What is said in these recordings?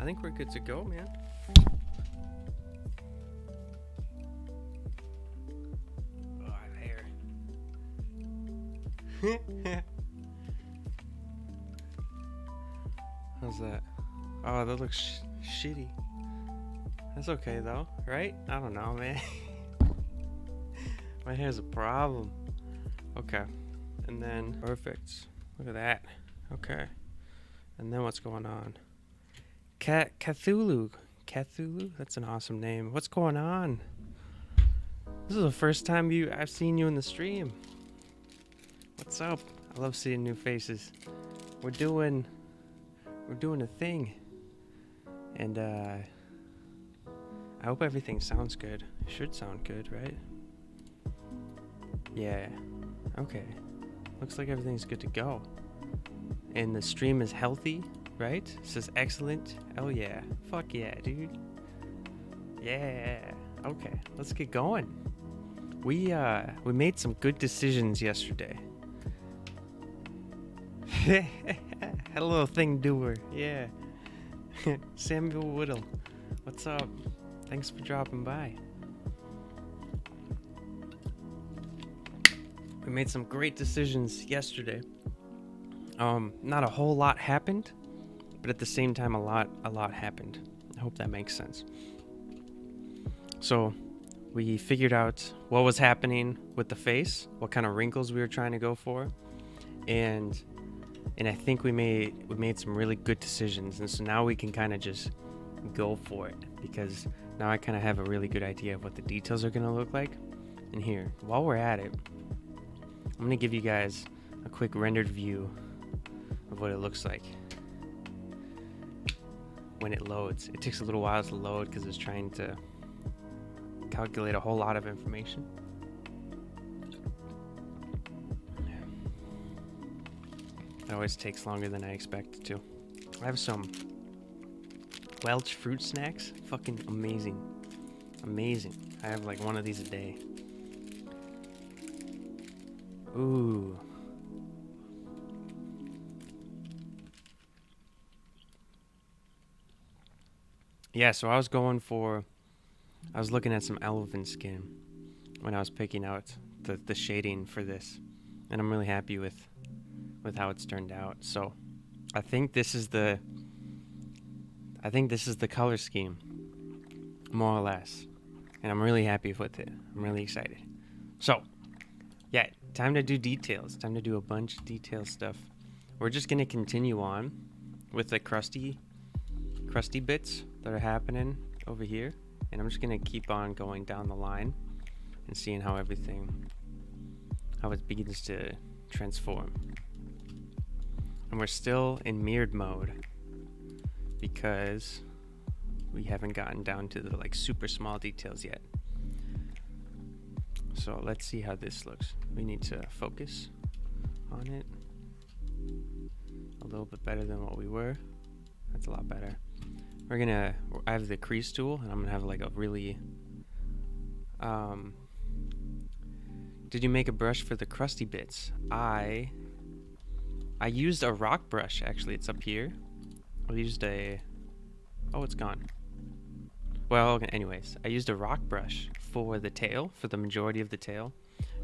I think we're good to go, man. Oh, I have hair. How's that? Oh, that looks shitty. That's okay though, right? I don't know, man. My hair's a problem. Okay. And then, perfect. Look at that. Okay. And then what's going on? Cthulhu. Cthulhu? That's an awesome name. What's going on? This is the first time I've seen you in the stream. What's up? I love seeing new faces. We're doing a thing. And I hope everything sounds good. It should sound good, right? Yeah. Okay. Looks like everything's good to go. And the stream is healthy, right? It says excellent. Oh yeah. Fuck yeah, dude. Yeah. Okay, let's get going. We made some good decisions yesterday. Had a little thing doer. Yeah. Samuel Whittle. What's up? Thanks for dropping by. We made some great decisions yesterday. Not a whole lot happened, but at the same time, a lot happened. I hope that makes sense. So, we figured out what was happening with the face, what kind of wrinkles we were trying to go for, and I think we made some really good decisions. And so now we can kind of just go for it, because now I kind of have a really good idea of what the details are going to look like. And here, while we're at it, I'm going to give you guys a quick rendered view of what it looks like when it loads. It takes a little while to load because it's trying to calculate a whole lot of information. It always takes longer than I expect it to. I have some Welch fruit snacks. Fucking amazing. Amazing. I have like one of these a day. Ooh. Yeah, so I was looking at some elephant skin when I was picking out the shading for this, and I'm really happy with how it's turned out. So I think this is the color scheme, more or less, and I'm really happy with it. I'm really excited. So yeah, time to do details. Time to do a bunch of detail stuff. We're just gonna continue on with the crusty bits that are happening over here, and I'm just gonna keep on going down the line and seeing how it begins to transform. And we're still in mirrored mode because we haven't gotten down to the like super small details yet. So let's see how this looks. We need to focus on it a little bit better than what we were. That's a lot better. I have the crease tool, and I'm gonna have like a really did you make a brush for the crusty bits? I used a rock brush, actually. It's up here. I used oh, it's gone. Well, anyways, I used a rock brush for the tail, for the majority of the tail,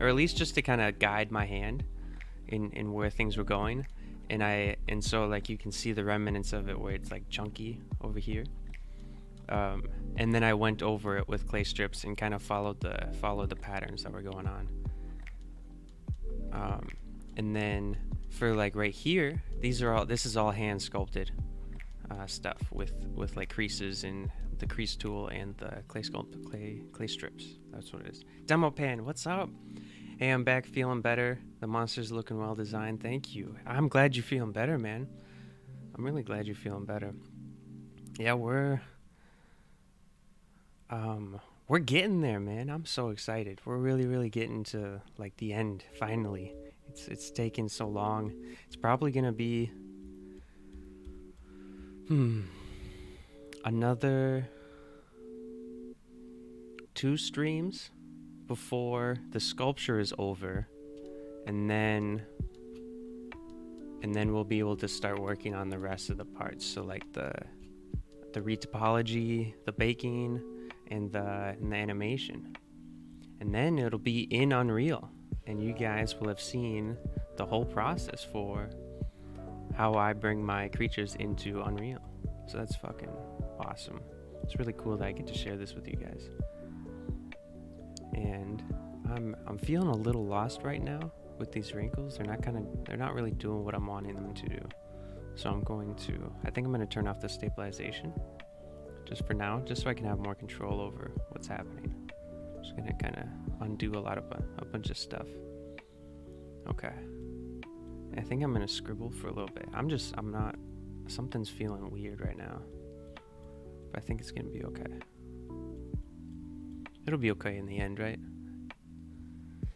or at least just to kind of guide my hand in where things were going. And so like you can see the remnants of it where it's like chunky over here. And then I went over it with clay strips and kind of followed the patterns that were going on. And then for like right here, this is all hand sculpted stuff with like creases and the crease tool and the clay strips. That's what it is. Demo Pan, what's up? Hey, I'm back, feeling better. The monster's looking well designed. Thank you. I'm glad you're feeling better, man. I'm really glad you're feeling better. Yeah, we're getting there, man. I'm so excited. We're really getting to like the end finally. It's taken so long. It's probably gonna be another 2 streams before the sculpture is over, and then we'll be able to start working on the rest of the parts. So like the the retopology, the baking, and the animation. And then it'll be in Unreal, and you guys will have seen the whole process for how I bring my creatures into Unreal. So that's fucking awesome. It's really cool that I get to share this with you guys. And I'm feeling a little lost right now with these wrinkles. They're not really doing what I'm wanting them to do. So I think I'm going to turn off the stabilization just for now, just so I can have more control over what's happening. I'm just going to kind of undo a bunch of stuff. Okay. I think I'm going to scribble for a little bit. Something's feeling weird right now. But I think it's going to be okay. It'll be okay in the end, right?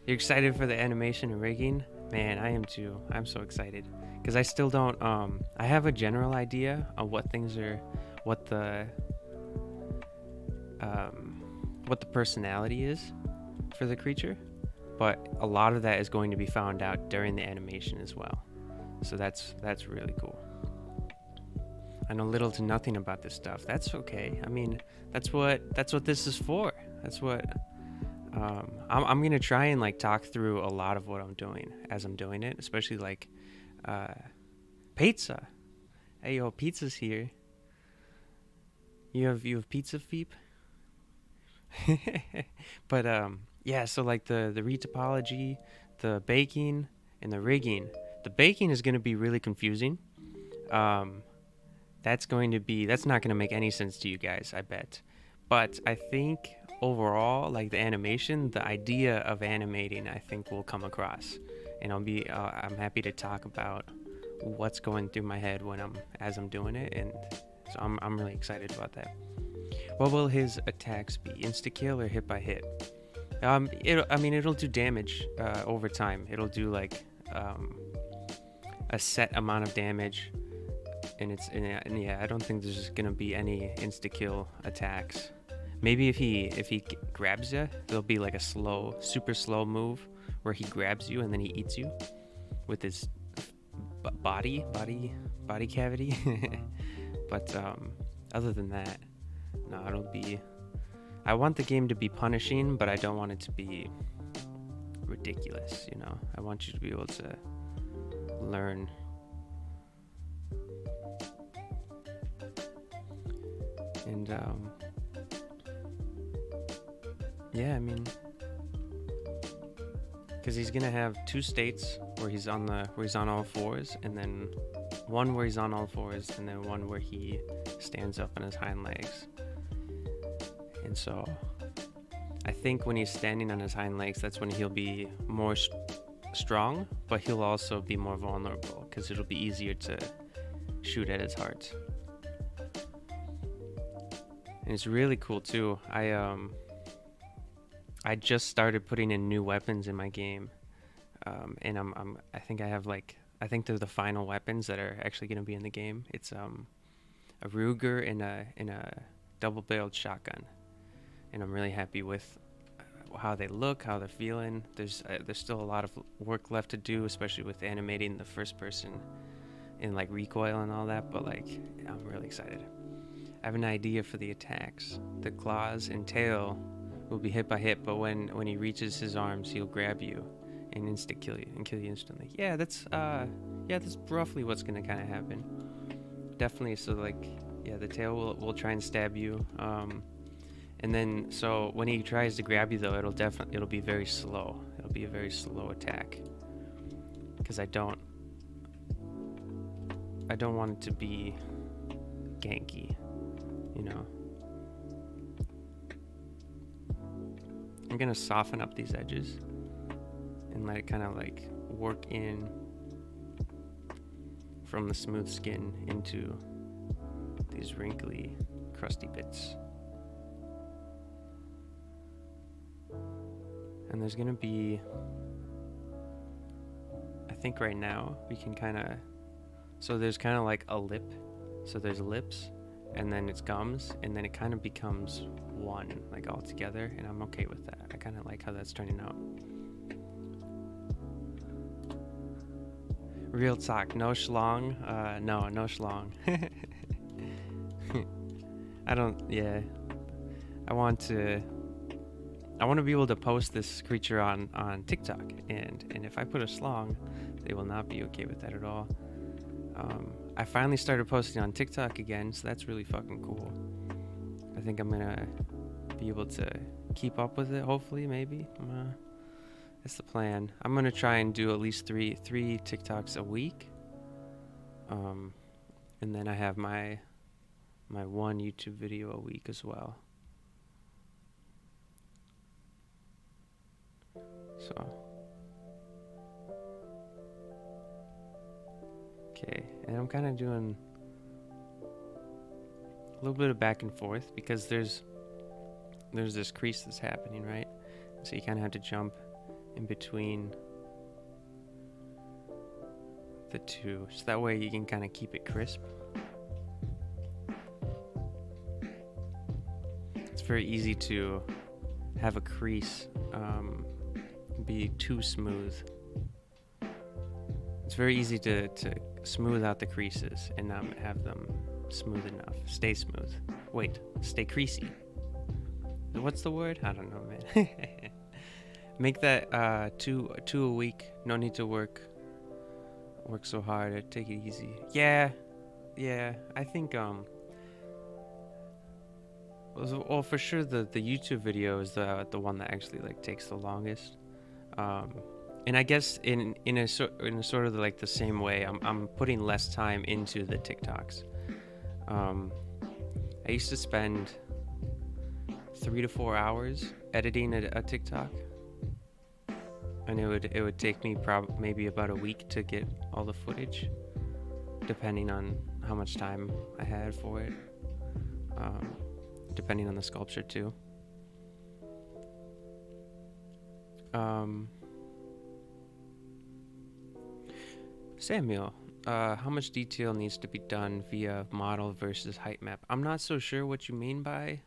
You're excited for the animation and rigging? Man, I am too. I'm so excited. Because I still don't, I have a general idea of what the personality is for the creature. But a lot of that is going to be found out during the animation as well. So that's really cool. I know little to nothing about this stuff. That's okay. I mean, that's what this is for. That's what I'm gonna try and like talk through a lot of what I'm doing as I'm doing it, especially like pizza. Hey yo, pizza's here. You have pizza, Feep? But yeah, so like the retopology, the baking, and the rigging. The baking is gonna be really confusing. That's not gonna make any sense to you guys, I bet. But I think overall, like the animation, the idea of animating, I think will come across, and I'm happy to talk about what's going through my head as I'm doing it, and so I'm really excited about that. What will his attacks be? Insta kill or hit by hit? It'll do damage over time. It'll do like a set amount of damage, and yeah, I don't think there's gonna be any insta kill attacks. Maybe if he grabs you, there'll be like a super slow move where he grabs you and then he eats you with his body cavity. But other than that, no, I want the game to be punishing, but I don't want it to be ridiculous, you know? I want you to be able to learn. And yeah, I mean, because he's gonna have two states where he's on all fours, and then one where he's on all fours, and then one where he stands up on his hind legs. And so I think when he's standing on his hind legs, that's when he'll be more strong, but he'll also be more vulnerable because it'll be easier to shoot at his heart. And it's really cool too. I just started putting in new weapons in my game, and I think they're the final weapons that are actually going to be in the game. It's a Ruger and a double-barreled shotgun, and I'm really happy with how they look, how they're feeling. There's still a lot of work left to do, especially with animating the first person and like recoil and all that. But like, I'm really excited. I have an idea for the attacks. The claws and tail will be hit by hit, but when he reaches his arms, he'll grab you and kill you instantly. Yeah, that's roughly what's gonna kind of happen. Definitely. So like, yeah, the tail will try and stab you, and then so when he tries to grab you though, it'll be very slow. It'll be a very slow attack because I don't want it to be ganky, you know. I'm gonna soften up these edges and let it kind of like work in from the smooth skin into these wrinkly, crusty bits. And there's gonna be, I think right now we can kind of, so there's kind of like a lip, so there's lips, and then it's gums, and then it kind of becomes one, like all together, and I'm okay with that. I kind of like how that's turning out. Real talk, no schlong. No schlong. I don't. Yeah, I want to. I want to be able to post this creature on TikTok, and if I put a slong, they will not be okay with that at all. I finally started posting on TikTok again, so that's really fucking cool. I think I'm gonna be able to keep up with it. Hopefully, maybe. That's the plan. I'm gonna try and do at least three TikToks a week. And then I have my one YouTube video a week as well. So, okay, and I'm kind of doing a little bit of back and forth because there's this crease that's happening, right? So you kind of have to jump in between the two, so that way you can kind of keep it crisp. It's very easy to have a crease be too smooth. It's very easy to smooth out the creases and not have them smooth enough. Stay smooth. Wait, stay creasy. What's the word? I don't know, man. Make that two a week. No need to work so hard. Take it easy. Yeah. I think well, for sure the YouTube video is the one that actually like takes the longest. And I guess in a sort of like the same way, I'm putting less time into the TikToks. I used to spend 3 to 4 hours editing a TikTok, and it would take me maybe about a week to get all the footage, depending on how much time I had for it, depending on the sculpture too. Samuel, how much detail needs to be done via model versus height map? I'm not so sure what you mean by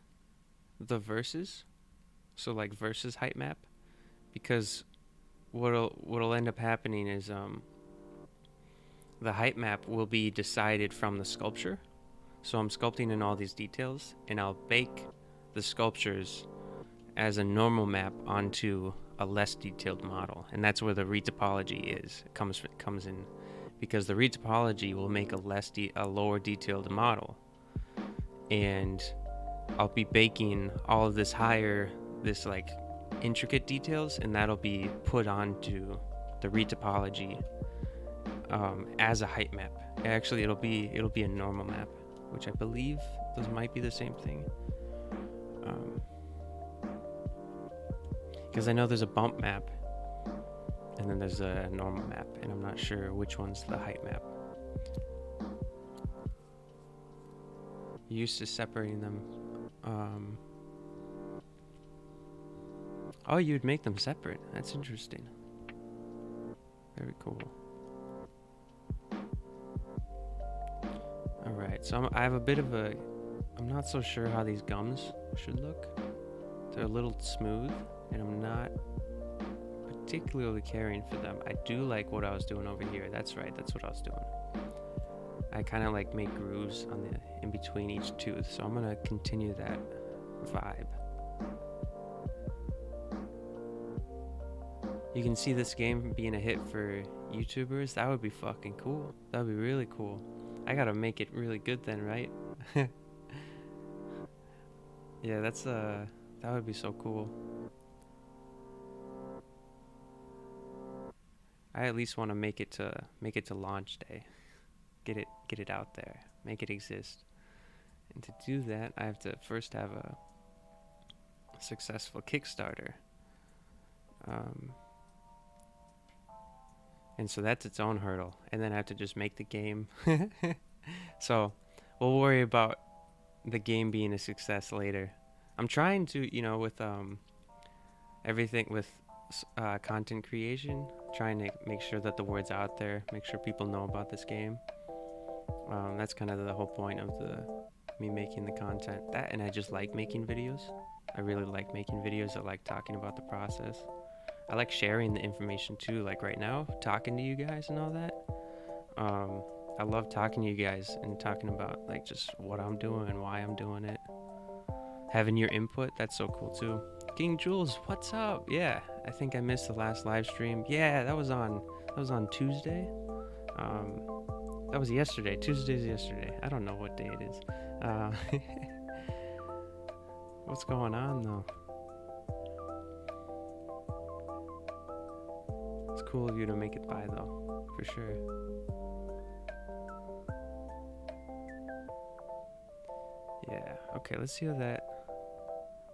the versus, so like versus height map, because what'll end up happening is the height map will be decided from the sculpture. So I'm sculpting in all these details, and I'll bake the sculptures as a normal map onto a less detailed model, and that's where the retopology comes in, because the retopology will make a lower detailed model, and I'll be baking all of this like intricate details, and that'll be put onto the retopology as a height map. Actually, it'll be a normal map, which I believe those might be the same thing. Because I know there's a bump map, and then there's a normal map, and I'm not sure which one's the height map. Used to separating them. Oh, you'd make them separate. That's interesting. Very cool. Alright, so I have a bit of a... I'm not so sure how these gums should look. They're a little smooth, and I'm not particularly caring for them. I do like what I was doing over here. That's right, that's what I was doing. I kind of like make grooves on the in between each tooth, so I'm gonna continue that vibe. You can see this game being a hit for YouTubers. That would be fucking cool. That would be really cool. I gotta make it really good then, right? Yeah, that would be so cool. I at least want to make it to launch day. Get it out there. Make it exist. And to do that, I have to first have a successful Kickstarter. And so that's its own hurdle. And then I have to just make the game. So we'll worry about the game being a success later. I'm trying to, with everything with content creation, trying to make sure that the word's out there, make sure people know about this game. That's kind of the whole point of me making the content. That, and I just like making videos. I really like making videos. I like talking about the process. I like sharing the information too, like right now, talking to you guys and all that. I love talking to you guys and talking about like just what I'm doing and why I'm doing it. Having your input, that's so cool too. King Jules, what's up? Yeah, I think I missed the last live stream. Yeah, that was on Tuesday. That was yesterday. Tuesday's yesterday. I don't know what day it is. What's going on though? It's cool of you to make it by though, for sure. Yeah, okay, let's see how that...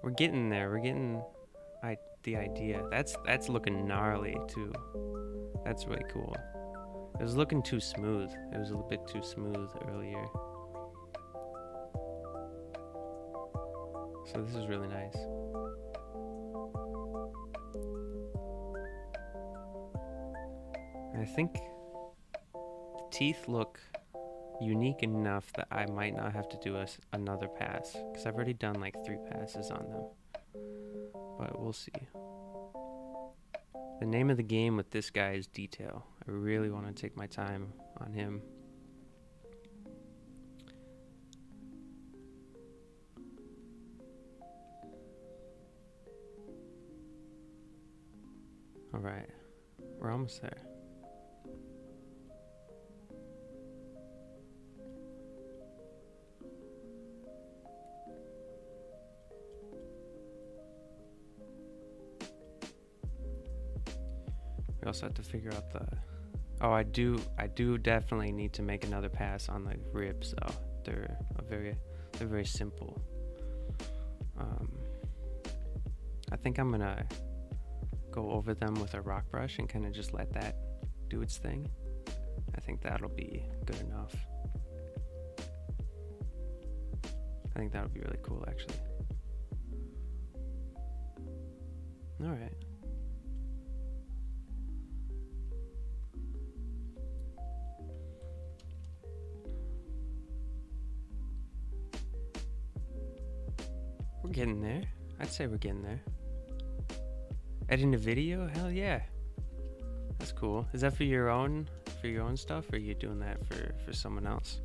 We're getting there, we're getting the idea. That's looking gnarly too. That's really cool. It was looking too smooth. It was a little bit too smooth earlier. So this is really nice. I think the teeth look unique enough that I might not have to do another pass, because I've already done like 3 passes on them. But we'll see. The name of the game with this guy is Detail. I really want to take my time on him. Alright, we're almost there. We also have to figure out the... Oh, I do definitely need to make another pass on the ribs though. They're very simple. I think I'm gonna go over them with a rock brush and kind of just let that do its thing. I think that'll be good enough. I think that'll be really cool actually. Alright. We're getting there. I'd say we're getting there. Editing a video? Hell yeah. That's cool. Is that for your own stuff, or are you doing that for someone else?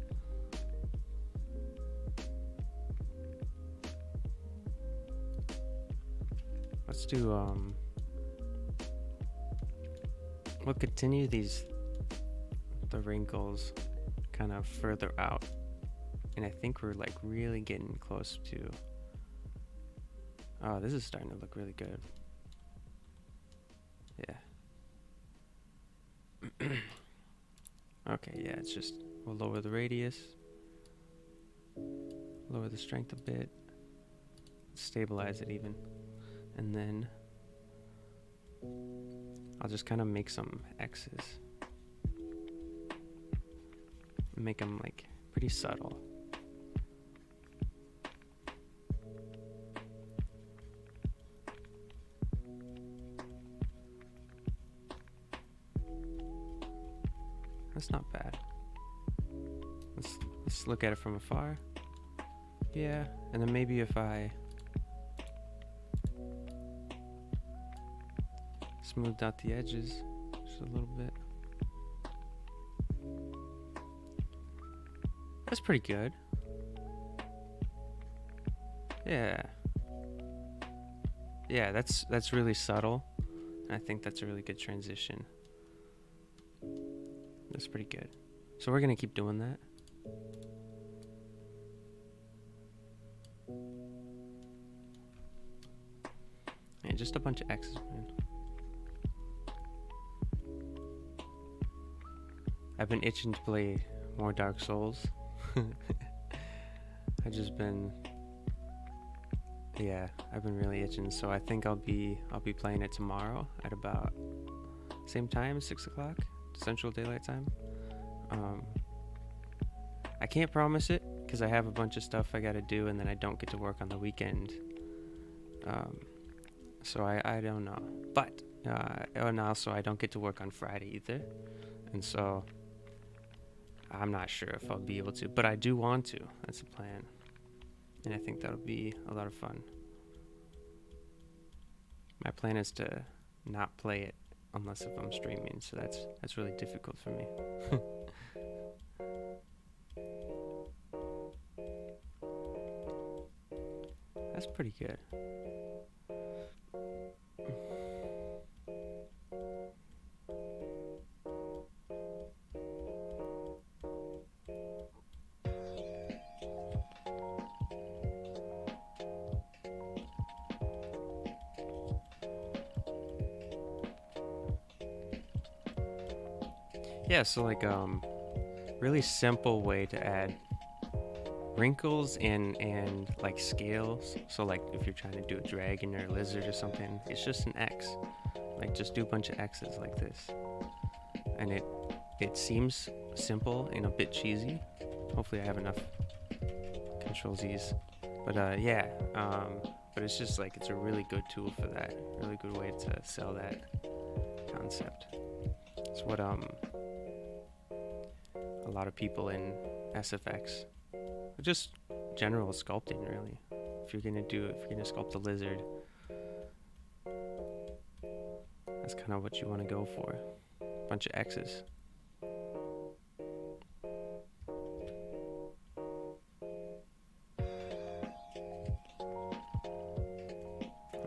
Let's do we'll continue the wrinkles kind of further out. And I think we're like really getting close to... Oh, this is starting to look really good. Yeah. Okay, yeah, it's just, we'll lower the radius, lower the strength a bit, stabilize it even, and then I'll just kind of make some X's. Make them like pretty subtle. That's not bad. Let's look at it from afar. Yeah, and then maybe if I smoothed out the edges just a little bit. That's pretty good. Yeah. Yeah, that's really subtle. I think that's a really good transition. That's pretty good. So we're gonna keep doing that. Yeah, just a bunch of X's, man. I've been itching to play more Dark Souls. I've been really itching, so I think I'll be playing it tomorrow at about same time, 6 o'clock Central Daylight Time. I can't promise it because I have a bunch of stuff I gotta do, and then I don't get to work on the weekend. So I don't know, but and also I don't get to work on Friday either, and so I'm not sure if I'll be able to, but I do want to. That's the plan, and I think that'll be a lot of fun. My plan is to not play it unless if I'm streaming, so that's really difficult for me. That's pretty good. Yeah, so like really simple way to add wrinkles and like scales. So like if you're trying to do a dragon or a lizard or something, it's just an X. Like just do a bunch of X's like this. And it seems simple and a bit cheesy. Hopefully I have enough Control Z's. But yeah, but it's just like it's a really good tool for that. Really good way to sell that concept. It's what a lot of people in SFX, just general sculpting really. If you're gonna sculpt a lizard, that's kind of what you want to go for. A bunch of X's.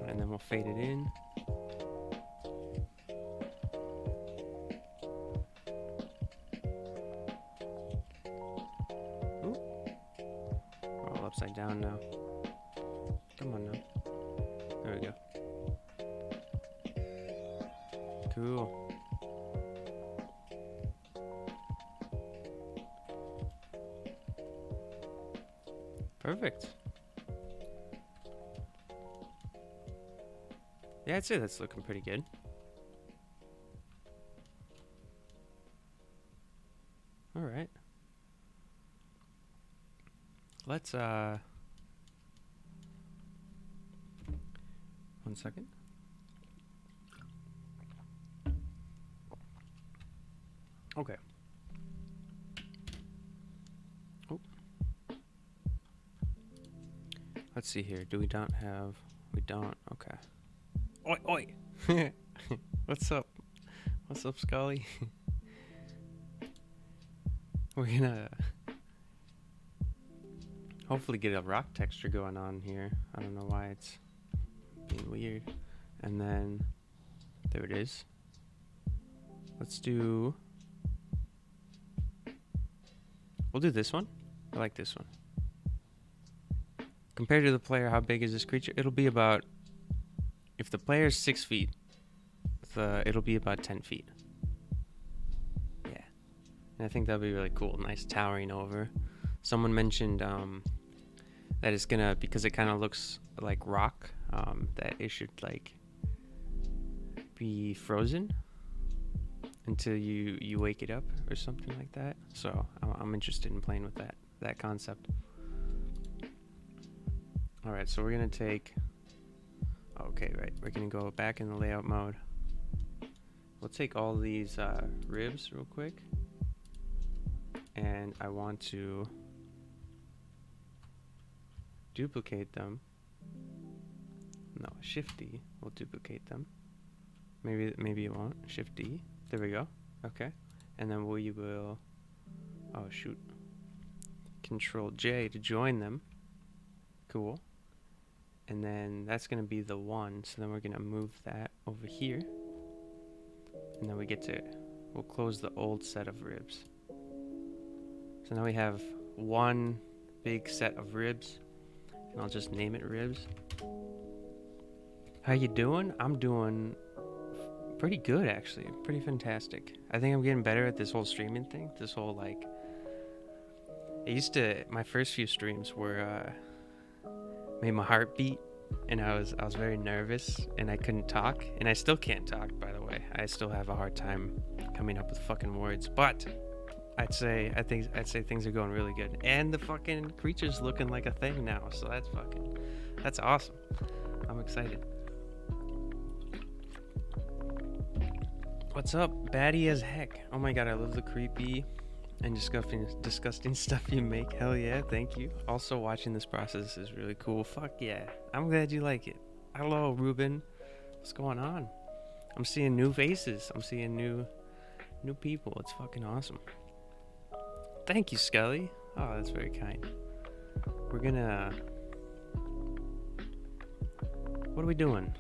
And then we'll fade it in. Ooh. We're all upside down now. Come on now. There we go. Cool. Perfect. Yeah, I'd say that's looking pretty good. All right. Let's, 1 second. Okay. Oh. Let's see here. We don't. Okay. Oi, oi. What's up? What's up, Scully? We're gonna hopefully get a rock texture going on here. I don't know why it's being weird. And then there it is. Let's do. We'll do this one. I like this one. Compared to the player, how big is this creature? It'll be about, if the player's 6 feet, it'll be about 10 feet. Yeah. And I think that'll be really cool. Nice towering over. Someone mentioned that it's gonna, because it kind of looks like rock, that it should like be frozen until you wake it up or something like that. So I'm interested in playing with that concept. All right, so we're gonna take, okay, right, we're gonna go back in the layout mode. We'll take all these ribs real quick, and I want to duplicate them. No, Shift D will duplicate them. Maybe it won't. Shift D. There we go. Okay, and then we will. Oh shoot. Control J to join them. Cool. And then that's gonna be the one. So then we're gonna move that over here, and then we'll close the old set of ribs. So now we have one big set of ribs, and I'll just name it ribs. How you doing? I'm doing pretty good, actually. Pretty fantastic. I think I'm getting better at this whole streaming thing. This whole like, my first few streams were made my heart beat, and I was very nervous, and I couldn't talk, and I still can't talk, by the way. I still have a hard time coming up with fucking words, but I'd say things are going really good, and the fucking creature's looking like a thing now, so that's awesome. I'm excited. What's up? Batty as heck. Oh my god, I love the creepy and disgusting stuff you make. Hell yeah, thank you. Also, watching this process is really cool. Fuck yeah. I'm glad you like it. Hello, Ruben. What's going on? I'm seeing new faces. I'm seeing new people. It's fucking awesome. Thank you, Scully. Oh, that's very kind. We're gonna What are we doing?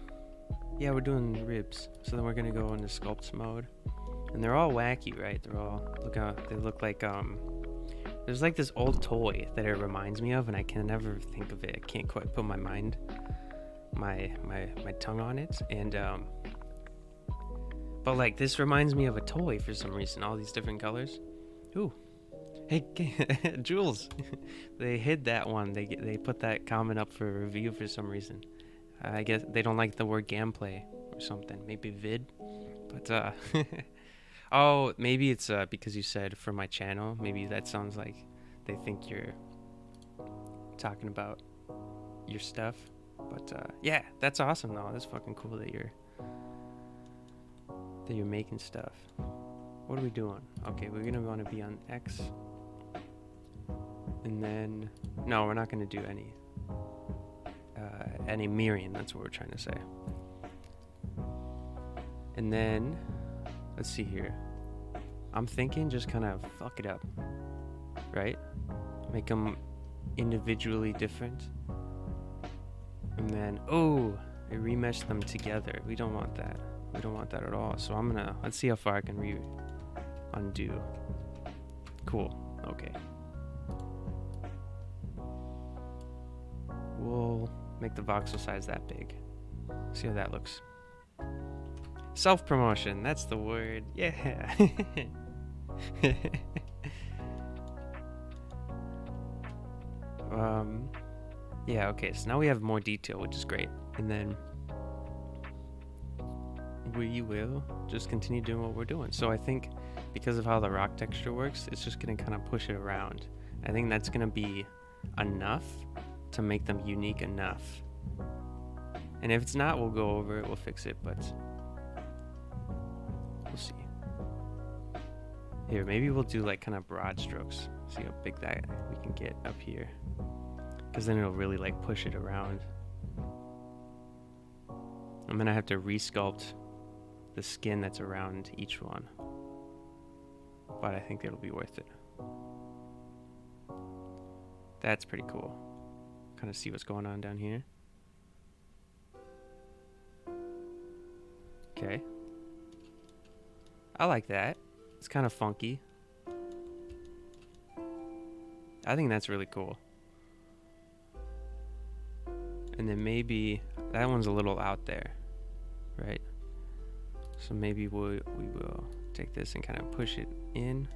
Yeah, we're doing ribs. So then we're gonna go into sculpt mode. And they're all wacky, right? They're all, look how, they look like, there's like this old toy that it reminds me of, and I can never think of it. I can't quite put my tongue on it. And, but like, this reminds me of a toy for some reason, all these different colors. Ooh. Hey, Jules, they hid that one. They put that comment up for review for some reason. I guess they don't like the word gameplay or something. Maybe vid, but oh, maybe it's because you said for my channel. Maybe that sounds like they think you're talking about your stuff. But yeah, that's awesome though. That's fucking cool that you're making stuff. What are we doing? Okay, we're gonna want to be on X. And then, no, we're not going to do any mirroring. That's what we're trying to say. And then, let's see here. I'm thinking just kind of fuck it up, right? Make them individually different. And then, oh, I remeshed them together. We don't want that. We don't want that at all. So I'm gonna, let's see how far I can undo. Cool, okay. We'll make the voxel size that big. See how that looks. Self-promotion, that's the word. Yeah. Yeah, okay, so now we have more detail, which is great. And then we will just continue doing what we're doing. So I think because of how the rock texture works, it's just gonna kind of push it around. I think that's gonna be enough to make them unique enough. And if it's not, we'll go over it, we'll fix it, but we'll see. Here, maybe we'll do like kind of broad strokes. See how big that we can get up here. Because then it'll really like push it around. I'm gonna have to resculpt the skin that's around each one. But I think it'll be worth it. That's pretty cool. Kind of see what's going on down here. Okay. I like that. It's kind of funky. I think that's really cool. And then maybe that one's a little out there, right? So maybe we will take this and kind of push it in.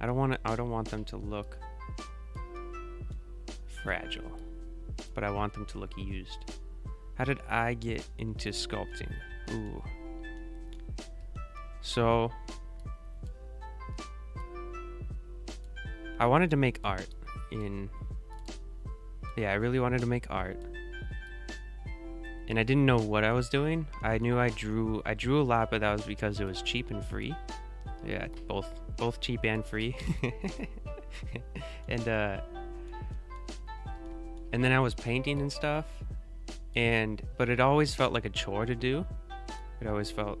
I don't want them to look fragile, but I want them to look used. How did I get into sculpting? Ooh. So I wanted to make art I really wanted to make art. And I didn't know what I was doing. I knew I drew a lot, but that was because it was cheap and free. Yeah, both cheap and free. And then I was painting and stuff, but it always felt like a chore to do. It always felt,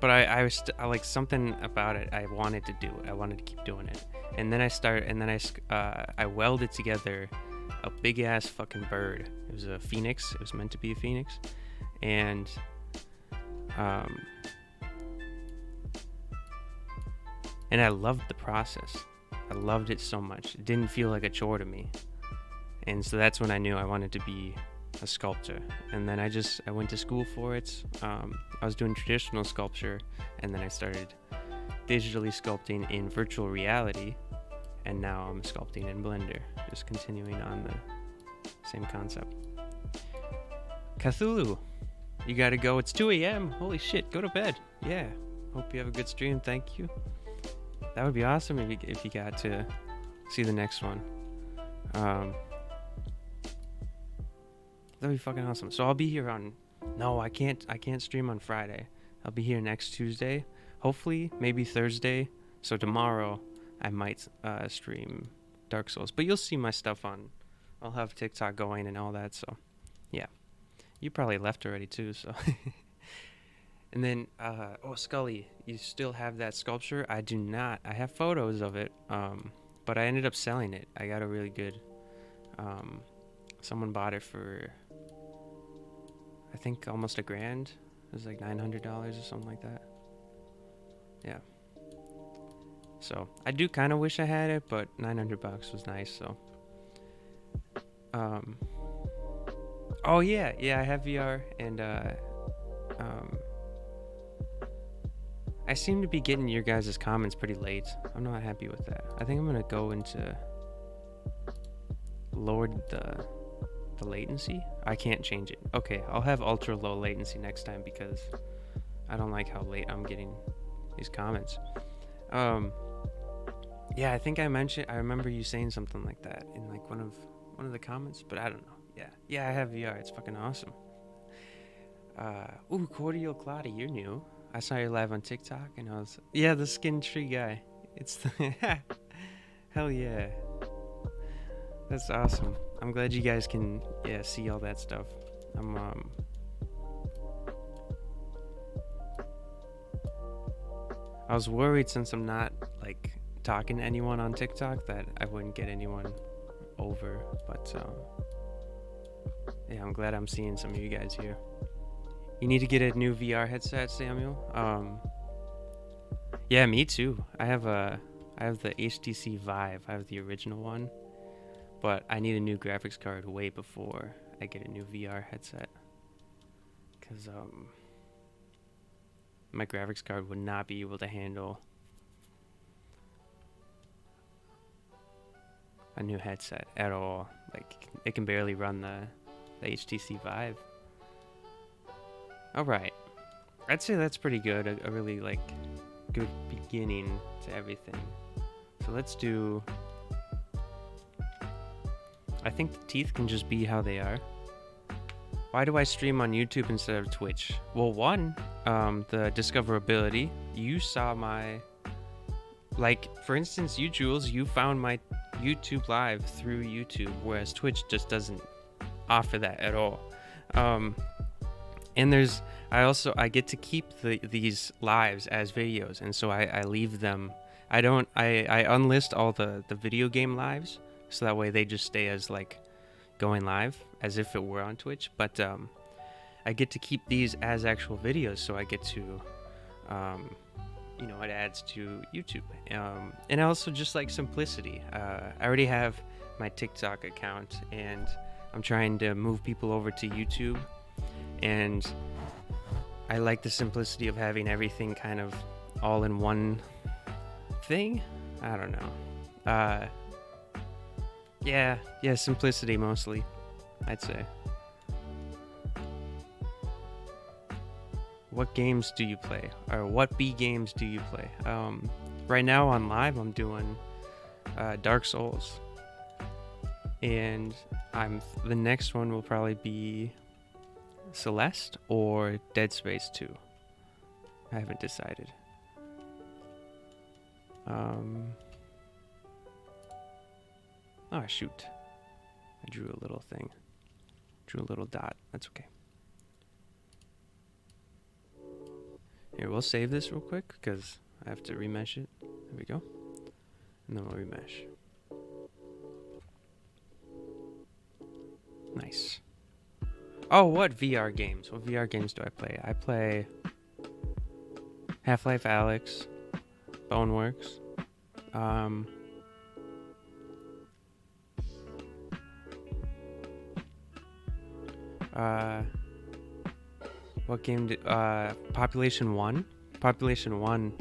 but I was like something about it. I wanted to do it. I wanted to keep doing it. And then I welded together a big ass fucking bird. It was a phoenix. It was meant to be a phoenix, and I loved the process. I loved it so much. It didn't feel like a chore to me. And so that's when I knew I wanted to be a sculptor. And then I went to school for it. I was doing traditional sculpture, and then I started digitally sculpting in virtual reality, and now I'm sculpting in Blender, just continuing on the same concept. Cthulhu, you gotta go. It's 2 a.m. Holy shit, go to bed. Yeah, hope you have a good stream. Thank you. That would be awesome if you got to see the next one. That'd be fucking awesome. So I'll be here on... No, I can't stream on Friday. I'll be here next Tuesday. Hopefully, maybe Thursday. So tomorrow, I might stream Dark Souls. But you'll see my stuff on... I'll have TikTok going and all that, so... Yeah. You probably left already, too, so... And then, Scully, you still have that sculpture? I do not. I have photos of it, but I ended up selling it. I got a really good Someone bought it for, I think, almost $1,000. It was like $900 or something like that. Yeah. So I do kind of wish I had it, but $900 was nice. So. Oh yeah, I have VR, and I seem to be getting your guys' comments pretty late. I'm not happy with that. I think I'm gonna go into lower the latency. I can't change it. Okay, I'll have ultra low latency next time because I don't like how late I'm getting these comments. Yeah, I think I remember you saying something like that in like one of the comments, but I don't know. Yeah, I have VR. It's fucking awesome. Ooh, Cordial Claudia, you're new. I saw you live on TikTok, and I was, yeah, the skin tree guy. It's the hell yeah. That's awesome. I'm glad you guys can, see all that stuff. I was worried, since I'm not like talking to anyone on TikTok, that I wouldn't get anyone over, but yeah, I'm glad I'm seeing some of you guys here. You need to get a new VR headset, Samuel. Yeah, me too. I have the HTC Vive. I have the original one, but I need a new graphics card way before I get a new VR headset, because my graphics card would not be able to handle a new headset at all. Like, it can barely run the HTC Vive. Alright, I'd say that's pretty good. A really like good beginning to everything. So let's do, I think the teeth can just be how they are. Why do I stream on YouTube instead of Twitch? Well, one, the discoverability. You saw my, like, for instance, you, Jules, you found my YouTube live through YouTube, whereas Twitch just doesn't offer that at all. And I get to keep these lives as videos, and so I leave them. I unlist all the video game lives, so that way they just stay as like going live as if it were on Twitch. But I get to keep these as actual videos, so I get to, it adds to YouTube. And also just like simplicity. I already have my TikTok account, and I'm trying to move people over to YouTube, and I like the simplicity of having everything kind of all in one thing. I don't know. Yeah, simplicity mostly, I'd say. What games do you play? Or what B games do you play? Right now on live, I'm doing Dark Souls. And the next one will probably be Celeste or Dead Space 2. I haven't decided. Oh shoot, I drew a little thing. Drew a little dot. That's okay. Here, we'll save this real quick because I have to remesh it. There we go. And then we'll remesh. Nice. Oh, what VR games? What VR games do I play? I play Half-Life Alyx, Boneworks. What game did Population 1? Population 1,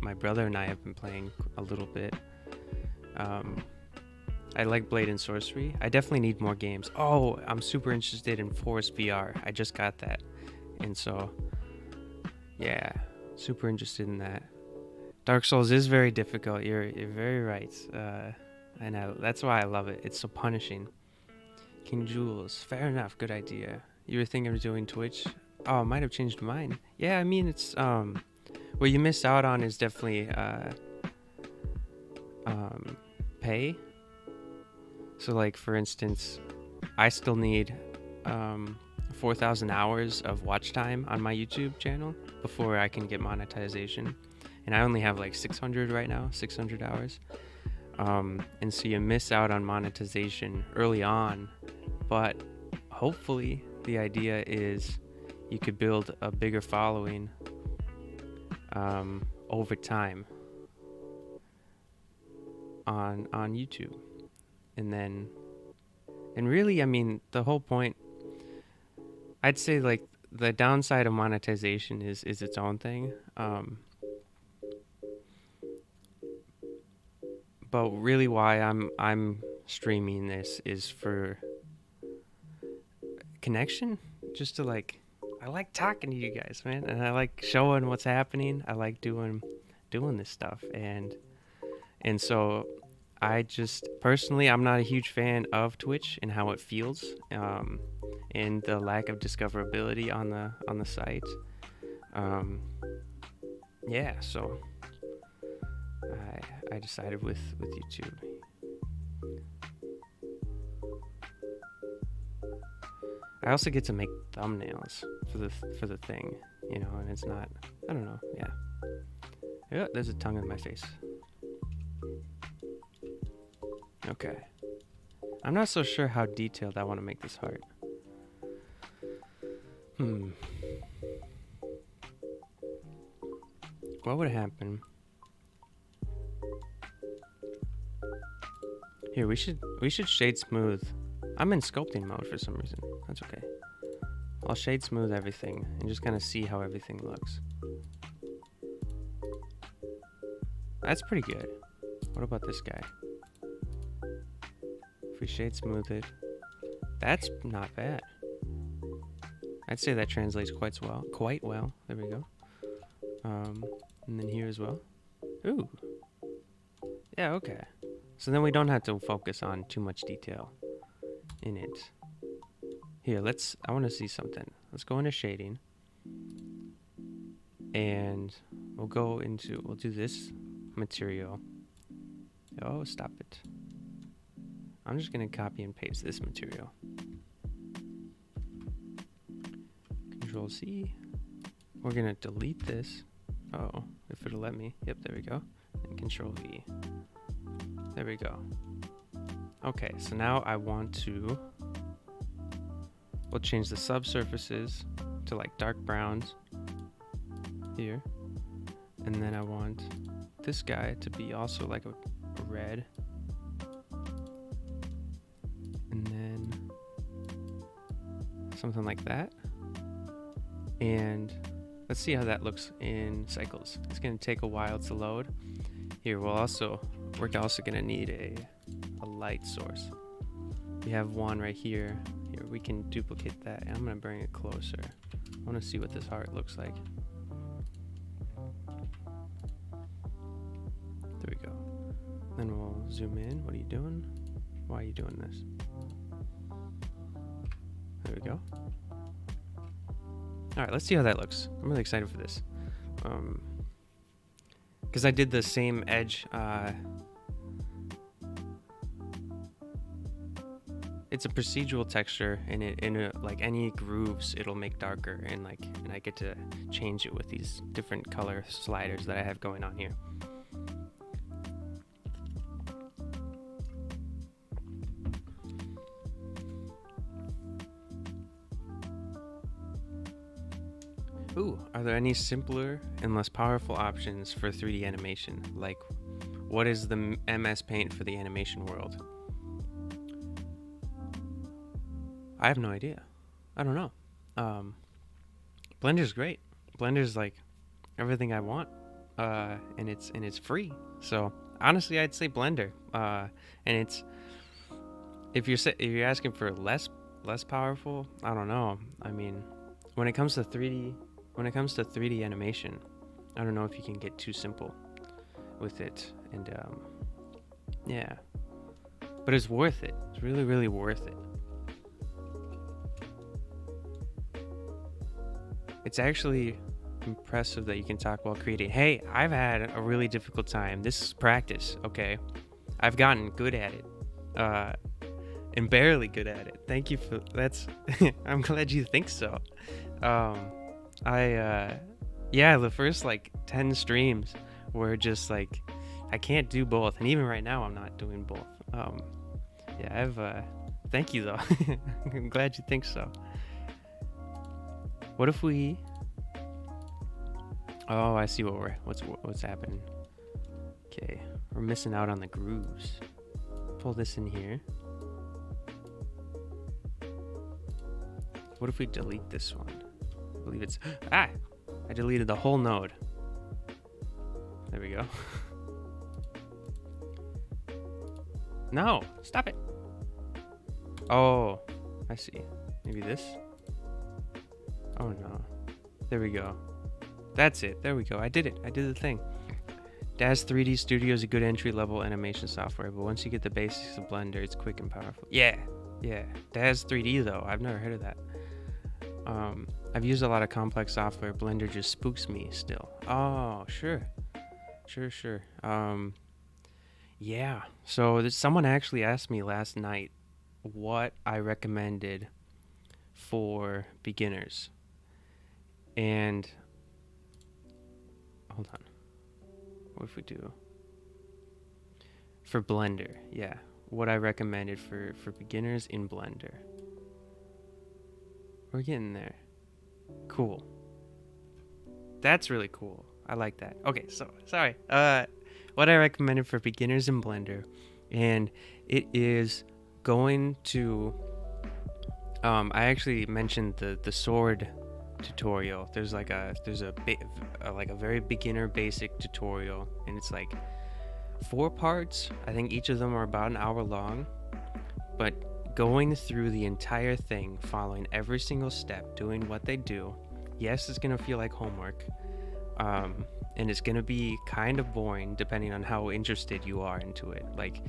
my brother and I have been playing a little bit. I like Blade and Sorcery. I definitely need more games. Oh, I'm super interested in Forest VR. I just got that. And so, yeah, super interested in that. Dark Souls is very difficult. You're very right. I know. That's why I love it. It's so punishing. King Jules. Fair enough. Good idea. You were thinking of doing Twitch? Oh, I might have changed mine. Yeah, I mean, it's, what you miss out on is definitely, pay. So, like, for instance, I still need 4,000 hours of watch time on my YouTube channel before I can get monetization. And I only have like 600 right now, 600 hours. And so you miss out on monetization early on but hopefully the idea is you could build a bigger following over time on YouTube. And really, I mean, the whole point, I'd say, like, the downside of monetization is its own thing. But really why I'm streaming this is for connection, just to, like, I like talking to you guys, man, and I like showing what's happening. I like doing this stuff, and so I just personally, I'm not a huge fan of Twitch and how it feels, and the lack of discoverability on the site. Yeah, so I decided with YouTube. I also get to make thumbnails for the thing, you know, and it's not, I don't know, yeah, there's a tongue in my face. Okay. I'm not so sure how detailed I want to make this heart. What would happen? Here, we should shade smooth. I'm in sculpting mode for some reason. That's okay. I'll shade smooth everything and just kind of see how everything looks. That's pretty good. What about this guy? If we shade smooth it, that's not bad. I'd say that translates quite well. There we go. And then here as well. Ooh. Yeah, okay. So then we don't have to focus on too much detail in it. Here, I want to see something. Let's go into shading. And we'll do this material. Oh, stop it. I'm just going to copy and paste this material. Control C. We're going to delete this. Oh, if it'll let me. Yep, there we go. And Control V. There we go. Okay, so now we'll change the subsurfaces to like dark browns here. And then I want this guy to be also like a red. And then something like that. And let's see how that looks in cycles. It's going to take a while to load. Here, we're also going to need a light source. We have one right here. Here, we can duplicate that. And I'm going to bring it closer. I want to see what this heart looks like. There we go. Then we'll zoom in. What are you doing? Why are you doing this? There we go. All right, let's see how that looks. I'm really excited for this. Because I did the same edge. It's a procedural texture, and like any grooves, it'll make darker, and I get to change it with these different color sliders that I have going on here. Ooh, are there any simpler and less powerful options for 3D animation? Like, what is the MS Paint for the animation world? I have no idea. I don't know. Blender's great. Blender's like everything I want, and it's free. So honestly, I'd say Blender. And it's if you're asking for less powerful, I don't know. I mean, when it comes to 3D animation, I don't know if you can get too simple with it. And yeah, but it's worth it. It's really, really worth it. It's actually impressive that you can talk while creating. Hey, I've had a really difficult time. This is practice, okay? I've gotten good at it. And barely good at it. Thank you for that's I'm glad you think so. Yeah, the first like 10 streams were just like I can't do both, and even right now I'm not doing both. Yeah, Thank you, though. I'm glad you think so. What if we... Oh, I see what's happening. Okay, we're missing out on the grooves. Pull this in here. What if we delete this one? I believe it's... Ah! I deleted the whole node. There we go. No! Stop it! Oh, I see. Maybe this? Oh no. There we go. That's it. There we go. I did it. I did the thing. Daz 3D Studio is a good entry-level animation software, but once you get the basics of Blender, it's quick and powerful. Yeah. Daz 3D, though. I've never heard of that. I've used a lot of complex software. Blender just spooks me still. Oh, sure. Sure. Yeah. So someone actually asked me last night what I recommended for beginners. And hold on. What if we do for Blender? Yeah. What I recommended for beginners in Blender. We're getting there. Cool. That's really cool. I like that. Okay, so sorry. What I recommended for beginners in Blender, and it is going to I actually mentioned the sword tutorial. There's a very beginner basic tutorial, and it's like 4 parts. I think each of them are about an hour long, but going through the entire thing, following every single step, doing what they do. Yes, it's gonna feel like homework, and it's gonna be kind of boring depending on how interested you are into it. Like,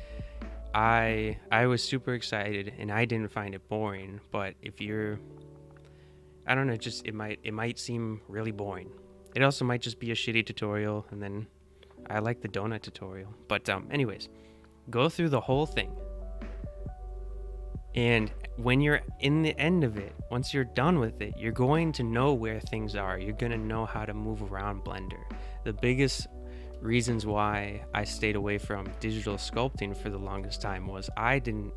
I was super excited and I didn't find it boring, but if you're, I don't know, just it might seem really boring. It also might just be a shitty tutorial, and then I like the donut tutorial. But anyways, go through the whole thing. And when you're in the end of it, once you're done with it, you're going to know where things are. You're going to know how to move around Blender. The biggest reasons why I stayed away from digital sculpting for the longest time was I didn't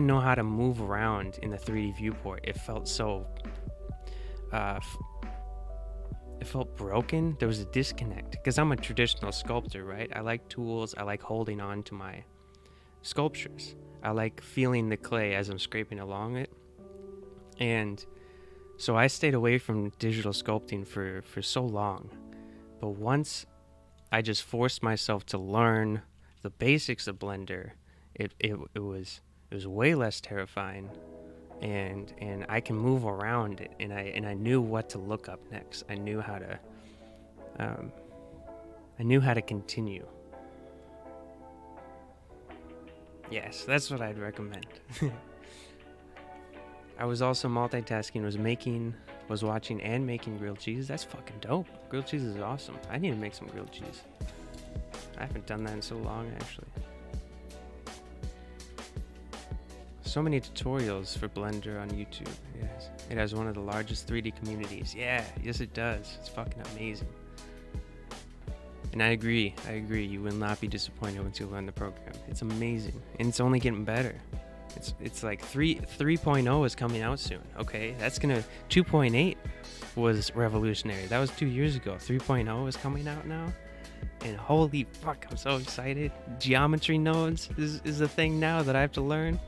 know how to move around in the 3D viewport. It felt so it felt broken. There was a disconnect because I'm a traditional sculptor, right? I like tools. I like holding on to my sculptures. I like feeling the clay as I'm scraping along it. And so I stayed away from digital sculpting for so long. But once I just forced myself to learn the basics of Blender, it was way less terrifying, and I can move around it, and I knew what to look up next. I knew how to continue. Yes, that's what I'd recommend. I was also multitasking, was watching and making grilled cheese. That's fucking dope. Grilled cheese is awesome. I need to make some grilled cheese. I haven't done that in so long, actually. So many tutorials for Blender on YouTube. Yes, it has one of the largest 3D communities. Yeah, yes it does. It's fucking amazing. And I agree. You will not be disappointed once you learn the program. It's amazing, and it's only getting better. It's like 3.0 is coming out soon. Okay, that's gonna 2.8 was revolutionary. That was 2 years ago. 3.0 is coming out now, and holy fuck, I'm so excited. Geometry nodes is a thing now that I have to learn.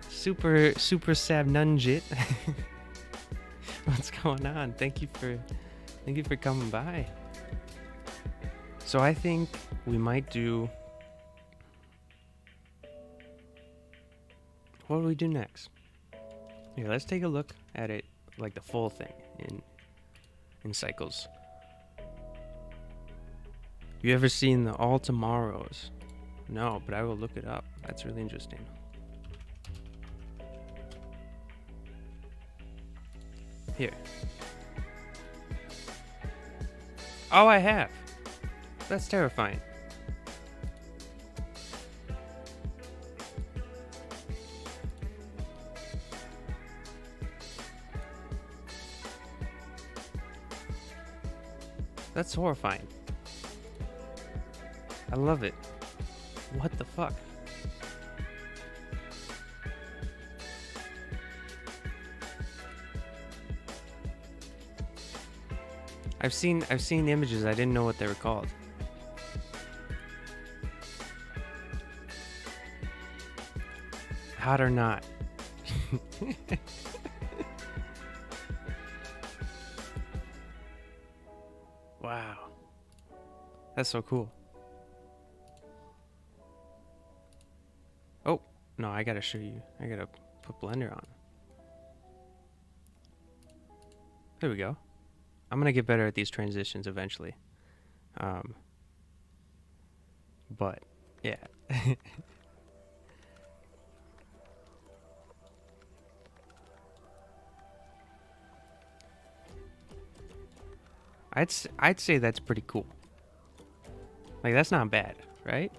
Super Sabnunjit. What's going on? Thank you for coming by. So I think we might do... What do we do next? Here, let's take a look at it, like the full thing in cycles. You ever seen the All Tomorrows? No, but I will look it up. That's really interesting. Here. Oh, I have. That's terrifying. That's horrifying. I love it. What the fuck? I've seen images. I didn't know what they were called. Hot or not. Wow. That's so cool. Oh, no, I gotta show you. I gotta put Blender on. There we go. I'm gonna get better at these transitions eventually. But, yeah. I'd say that's pretty cool. Like, that's not bad, right?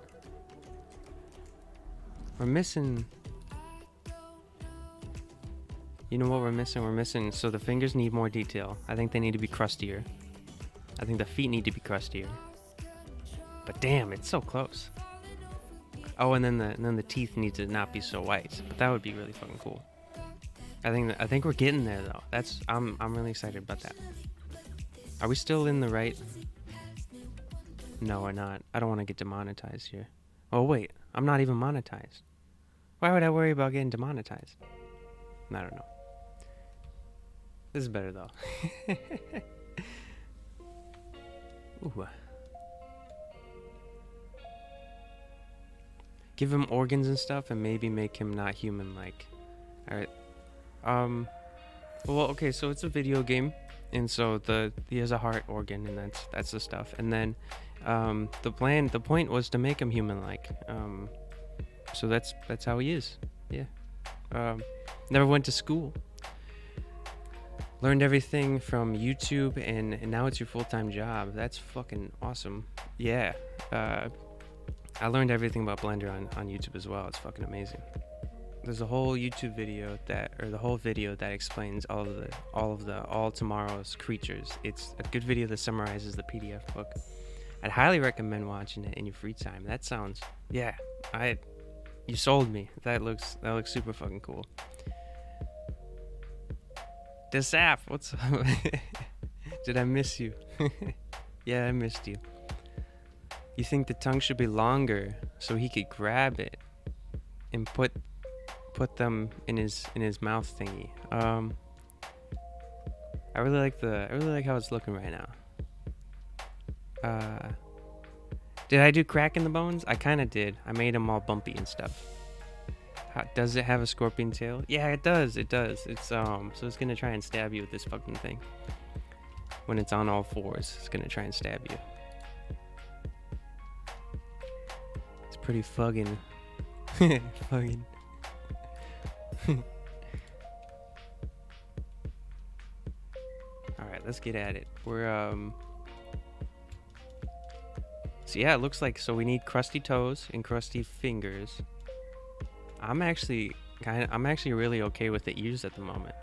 We're missing... You know what we're missing? We're missing... So the fingers need more detail. I think they need to be crustier. I think the feet need to be crustier. But damn, it's so close. Oh, and then the teeth need to not be so white. But that would be really fucking cool. I think we're getting there though. I'm really excited about that. Are we still in the right? No, we're not. I don't want to get demonetized here. Oh wait, I'm not even monetized. Why would I worry about getting demonetized? I don't know. This is better though. Ooh. Give him organs and stuff, and maybe make him not human-like. All right. Well, okay. So it's a video game, and so he has a heart organ, and that's the stuff. And then, the point was to make him human-like. So that's how he is. Yeah. Never went to school. Learned everything from YouTube, and now it's your full-time job. That's fucking awesome. Yeah. I learned everything about Blender on YouTube as well. It's fucking amazing. There's a whole YouTube video the whole video that explains all tomorrow's creatures. It's a good video that summarizes the PDF book. I'd highly recommend watching it in your free time. That sounds, yeah, you sold me. That looks super fucking cool. Desaf, what's up? Did I miss you? Yeah, I missed you. You think the tongue should be longer so he could grab it and put them in his mouth thingy. I really like how it's looking right now. Did I do crack in the bones? I kind of did. I made them all bumpy and stuff. Does it have a scorpion tail? Yeah, it does. It does. It's so it's gonna try and stab you with this fucking thing. When it's on all fours, it's gonna try and stab you. It's pretty fucking. Fucking. All right, let's get at it. We're So yeah, it looks like we need crusty toes and crusty fingers. I'm actually really okay with the ears at the moment.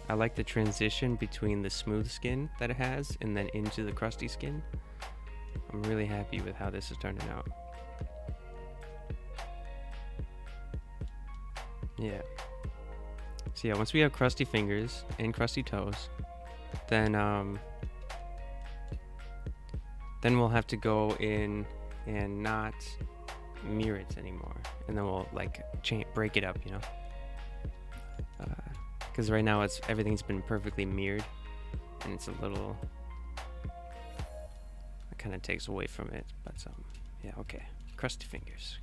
I like the transition between the smooth skin that it has and then into the crusty skin. I'm really happy with how this is turning out. Yeah. So yeah, once we have crusty fingers and crusty toes, then we'll have to go in and not mirror it anymore, and then we'll like break it up, you know, because right now everything's been perfectly mirrored, and it's a little, it kind of takes away from it. But yeah, okay, crusty fingers.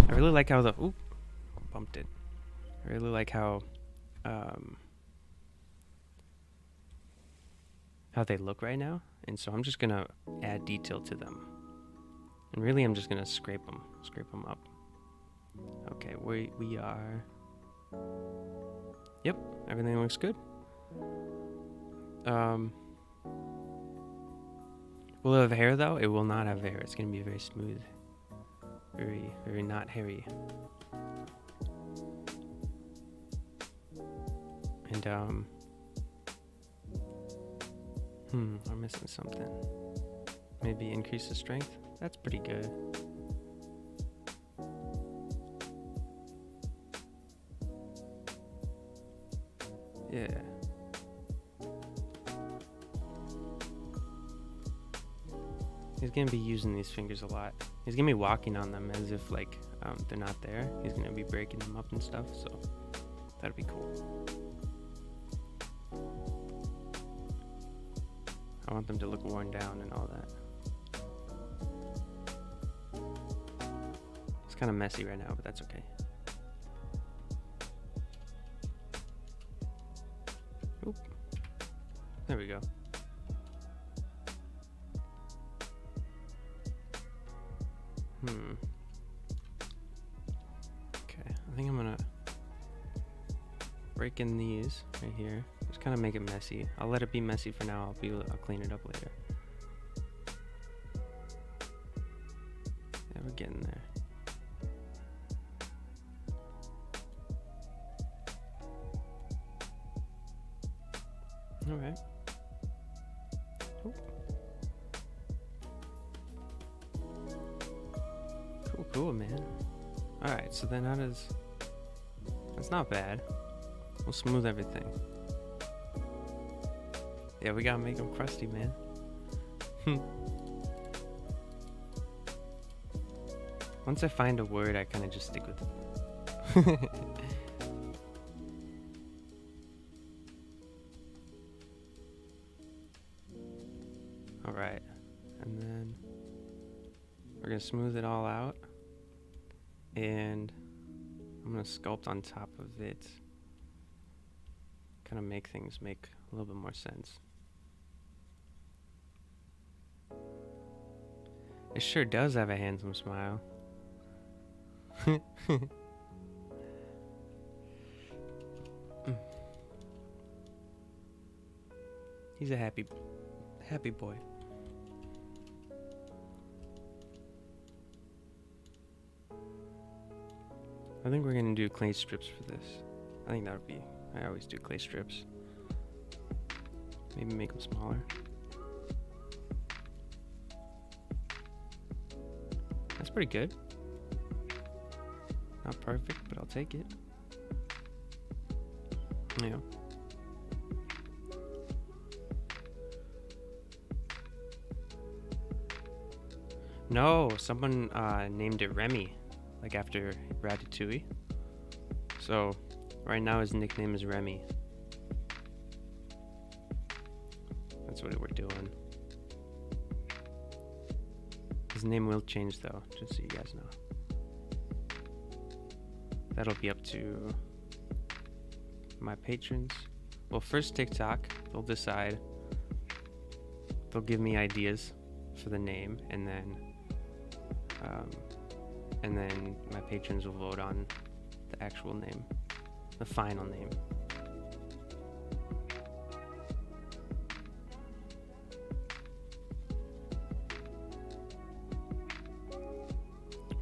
I really like how bumped it. I really like how they look right now, and so I'm just gonna add detail to them. And really, I'm just gonna scrape them up. Okay, we are. Yep, everything looks good. Will it have hair though? It will not have hair. It's gonna be very smooth, very, very not hairy. And I'm missing something. Maybe increase the strength. That's pretty good. Yeah. He's gonna be using these fingers a lot. He's gonna be walking on them as if like they're not there. He's gonna be breaking them up and stuff, so that'd be cool. I want them to look worn down and all that. It's kind of messy right now, but that's okay. Oop. There we go. Okay, I think I'm gonna break in these right here. Just kind of make it messy. I'll let it be messy for now. I'll clean it up later. Yeah, we're getting there. All right. Cool, man. Alright, so then that's not bad. We'll smooth everything. Yeah, we gotta make them crusty, man. Once I find a word, I kind of just stick with it. Alright, and then we're gonna smooth it all out. And I'm going to sculpt on top of it. Kind of make things make a little bit more sense. It sure does have a handsome smile. He's a happy boy. I think we're gonna do clay strips for this. I think that would be, I always do clay strips. Maybe make them smaller. That's pretty good. Not perfect, but I'll take it. Yeah. No, someone named it Remy. Like after Ratatouille. So right now his nickname is Remy. That's what we're doing. His name will change though, just so you guys know. That'll be up to my patrons. Well, first TikTok, they'll decide. They'll give me ideas for the name, and then my patrons will vote on the actual name, the final name.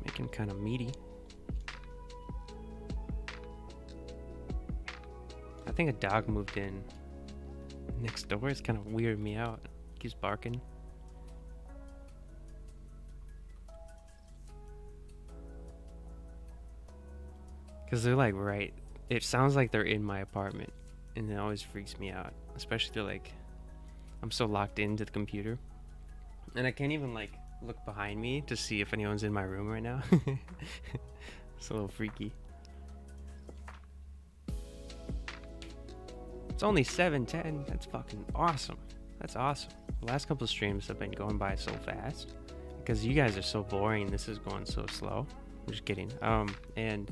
Make him kind of meaty. I think a dog moved in next door. It's kind of weirded me out. Keeps barking. Because they're like right. It sounds like they're in my apartment. And it always freaks me out. Especially like, I'm so locked into the computer. And I can't even like look behind me to see if anyone's in my room right now. It's a little freaky. It's only 7:10. That's fucking awesome. That's awesome. The last couple of streams have been going by so fast. Because you guys are so boring. This is going so slow. I'm just kidding. And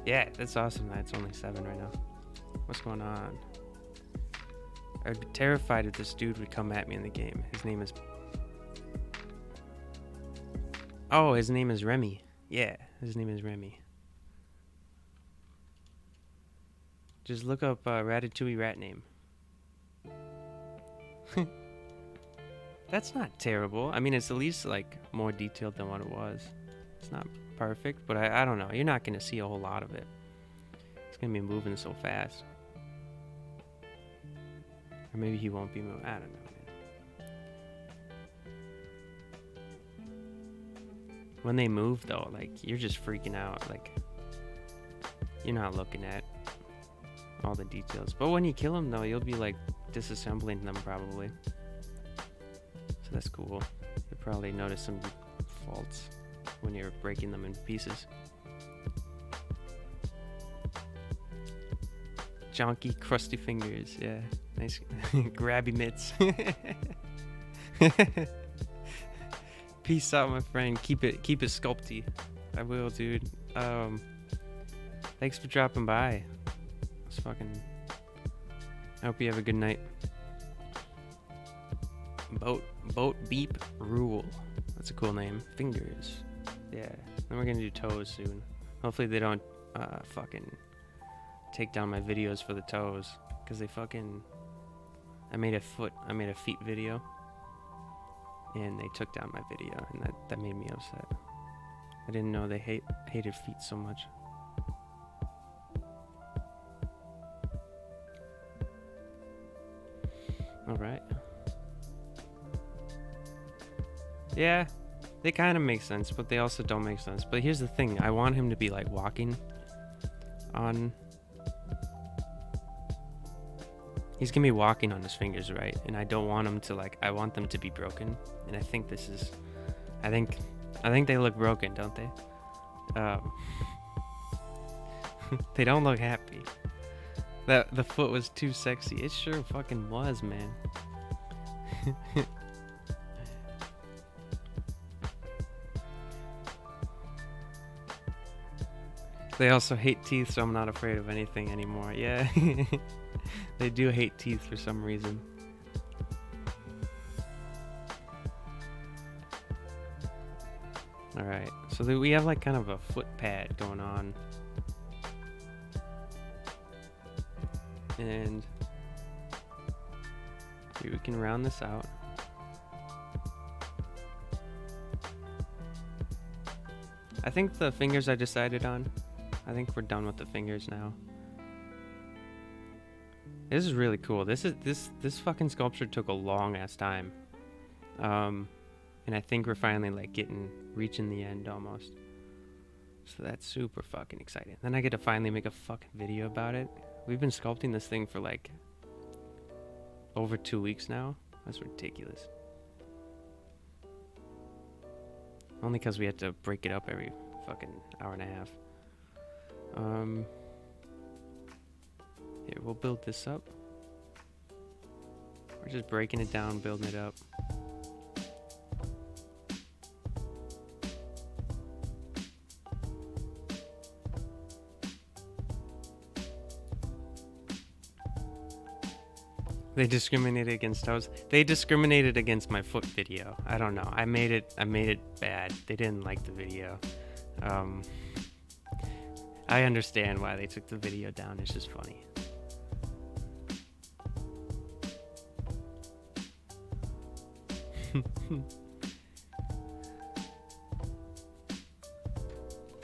yeah, that's awesome that it's only 7 right now. What's going on? I'd be terrified if this dude would come at me in the game. His name is... Oh, his name is Remy. Yeah, his name is Remy. Just look up Ratatouille rat name. That's not terrible. I mean, it's at least like more detailed than what it was. It's not perfect, but I don't know. You're not going to see a whole lot of it. It's going to be moving so fast. Or maybe he won't be moving. I don't know, man. When they move, though, like, you're just freaking out. Like, you're not looking at all the details. But when you kill them, though, you'll be, like, disassembling them, probably. So that's cool. probably notice some faults when you're breaking them in pieces. Jonky, crusty fingers, yeah. Nice grabby mitts. Peace out, my friend. Keep it sculpty. I will, dude. Thanks for dropping by. It's fucking. I hope you have a good night. Boat beep rule. That's a cool name. Fingers. Yeah. Then we're gonna do toes soon. Hopefully they don't fucking take down my videos for the toes, because they fucking. I made a feet video, and they took down my video, and that made me upset. I didn't know they hated feet so much. All right. Yeah, they kind of make sense, but they also don't make sense. But here's the thing: I want him to be like walking on. He's gonna be walking on his fingers, right? And I don't want him to like. I want them to be broken. And I think this is. I think they look broken, don't they? They don't look happy. The foot was too sexy. It sure fucking was, man. They also hate teeth, so I'm not afraid of anything anymore. Yeah. They do hate teeth for some reason. Alright, so we have like kind of a foot pad going on. And here we can round this out. I think the fingers I decided on. I think we're done with the fingers now. This is really cool. This fucking sculpture took a long ass time. And I think we're finally like reaching the end almost. So that's super fucking exciting. Then I get to finally make a fucking video about it. We've been sculpting this thing for like over 2 weeks now. That's ridiculous. Only because we had to break it up every fucking hour and a half. Here, we'll build this up. We're just breaking it down, building it up. They discriminated against toes. They discriminated against my foot video. I don't know. I made it bad. They didn't like the video. I understand why they took the video down. It's just funny.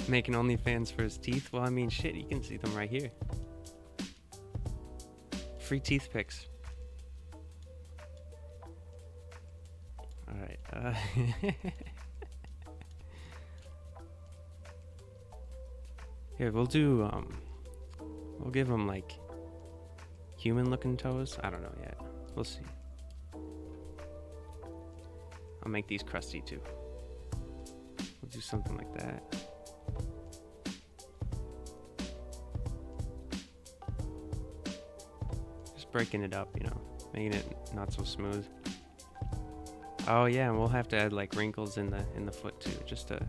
Making OnlyFans for his teeth? Well, I mean, shit, you can see them right here. Free teeth pics. Alright, here, we'll do, we'll give him, like, human-looking toes. I don't know yet. We'll see. I'll make these crusty, too. We'll do something like that. Just breaking it up, you know, making it not so smooth. Oh yeah, and we'll have to add like wrinkles in the foot too, just to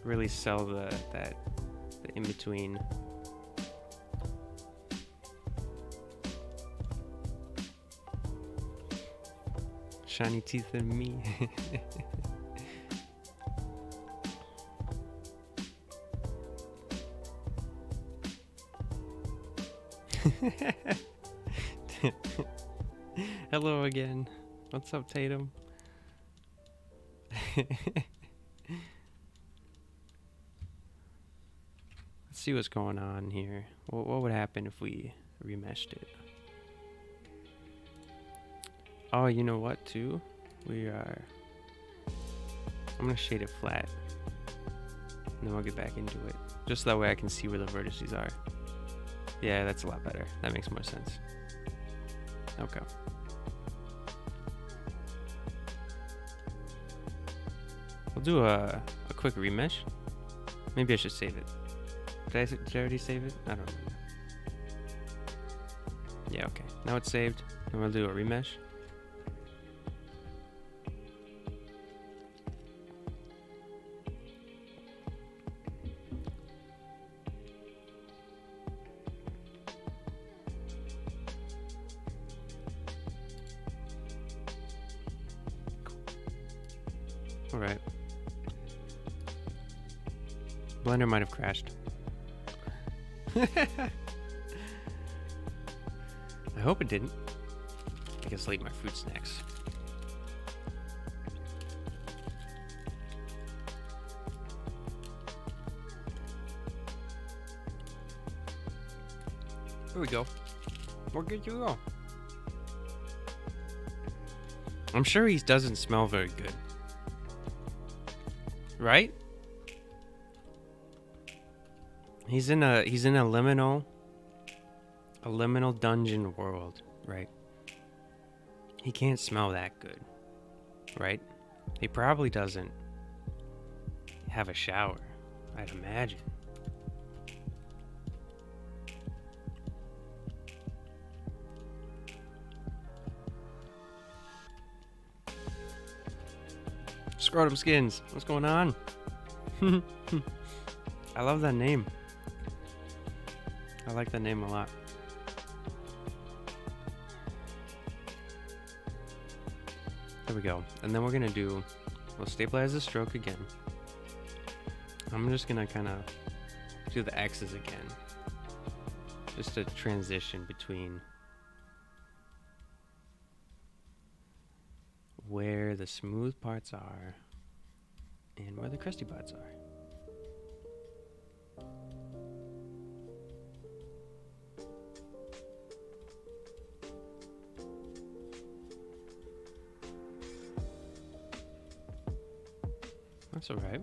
really sell the in between. Shiny teeth in me. Hello again. What's up, Tatum? Let's see what's going on here. What would happen if we remeshed it? Oh, you know what, too? I'm gonna shade it flat. And then we'll get back into it. Just that way I can see where the vertices are. Yeah, that's a lot better. That makes more sense. Okay. We'll do a quick remesh. Maybe I should save it. Did I already save it? I don't remember. Yeah, okay. Now it's saved. And we'll do a remesh. All right. Blender might have crashed. I hope it didn't. I guess I'll eat my fruit snacks. There we go. We're good to go. I'm sure he doesn't smell very good. Right? He's in a liminal dungeon world, right? He can't smell that good, right? He probably doesn't have a shower, I'd imagine. Scrotum Skins, what's going on? I love that name. I like that name a lot. There we go. And then we're gonna we'll stabilize the stroke again. I'm just gonna kind of do the X's again. Just a transition between where the smooth parts are and where the crusty parts are. That's all right.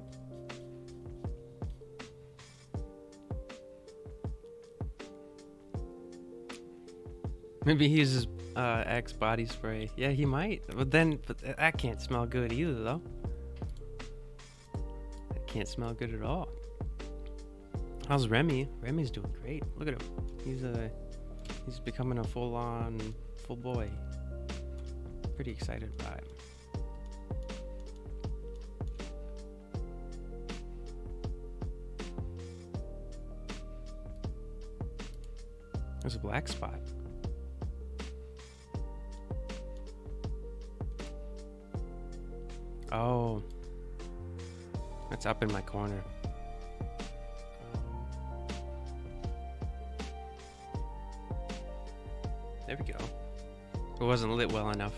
Maybe he uses Axe body spray. Yeah, he might. But that can't smell good either, though. That can't smell good at all. How's Remy? Remy's doing great. Look at him. He's becoming a full boy. Pretty excited about it. There's a black spot. Oh, it's up in my corner. There we go. It wasn't lit well enough.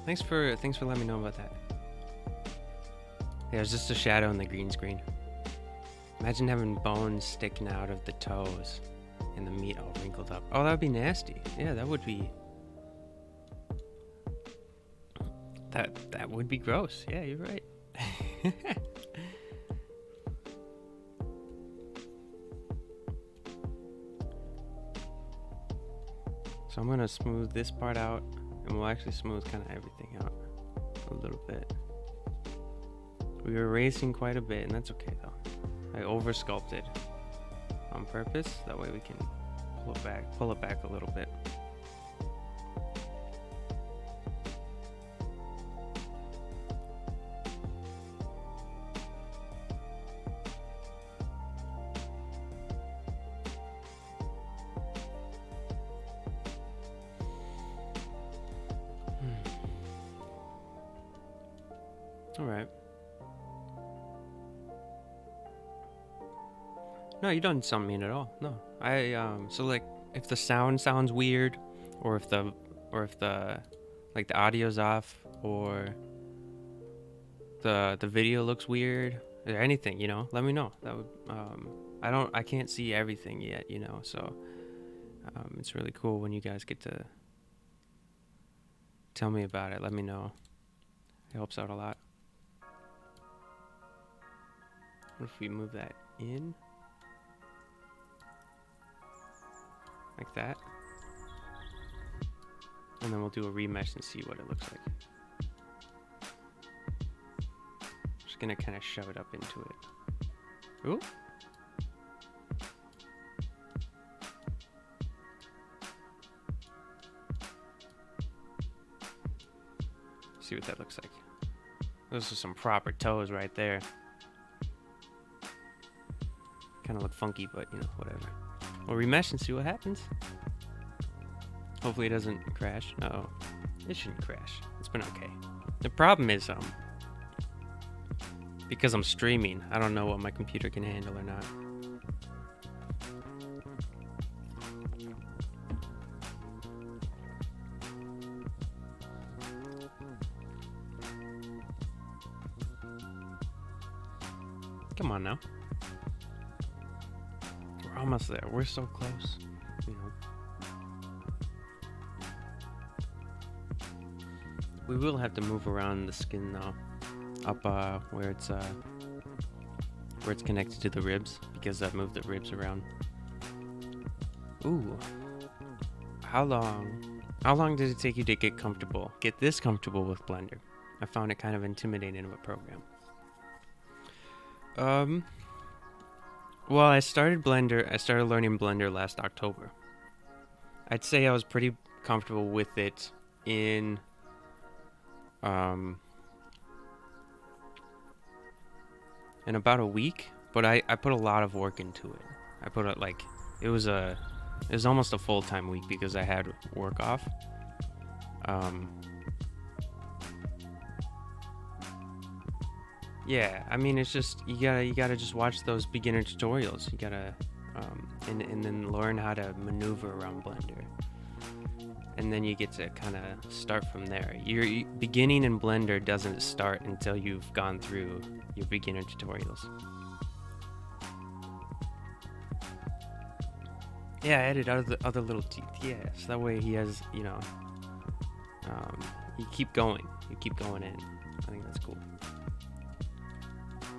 Thanks for letting me know about that. Yeah, it was just a shadow in the green screen. Imagine having bones sticking out of the toes and the meat all wrinkled up. Oh, that would be nasty. Yeah, that would be. That would be gross. Yeah, you're right. So I'm gonna smooth this part out, and we'll actually smooth kind of everything out a little bit. We were erasing quite a bit, and that's okay though. I over sculpted on purpose. That way we can pull it back a little bit. All right. No, you don't sound mean at all. No, so like if the sound sounds weird, or if the like the audio's off, or the video looks weird, or anything, let me know. That would I can't see everything yet, so it's really cool when you guys get to tell me about it. Let me know. It helps out a lot. What if we move that in? Like that. And then we'll do a remesh and see what it looks like. gonna kind of shove it up into it. Ooh. See what that looks like. Those are some proper toes right there. Kind of look funky, but you know, whatever. We'll remesh and see what happens. Hopefully it doesn't crash. No, it shouldn't crash. It's been okay. The problem is, because I'm streaming, I don't know what my computer can handle or not. Come on now. We're almost there. We're so close. You know. We will have to move around the skin though, up where it's connected to the ribs, because I've moved the ribs around. Ooh. How long did it take you to get this comfortable with Blender? I found it kind of intimidating of a program. Well, I started learning Blender last October. I'd say I was pretty comfortable with it in about a week, but I put a lot of work into it. I put it like it was almost a full-time week because I had work off. Yeah, I mean, it's just you gotta just watch those beginner tutorials. You gotta and then learn how to maneuver around Blender, and then you get to kind of start from there. Your beginning in Blender doesn't start until you've gone through your beginner tutorials. Yeah, I added other little teeth. Yeah, so that way he has, you know, you keep going in. I think that's cool.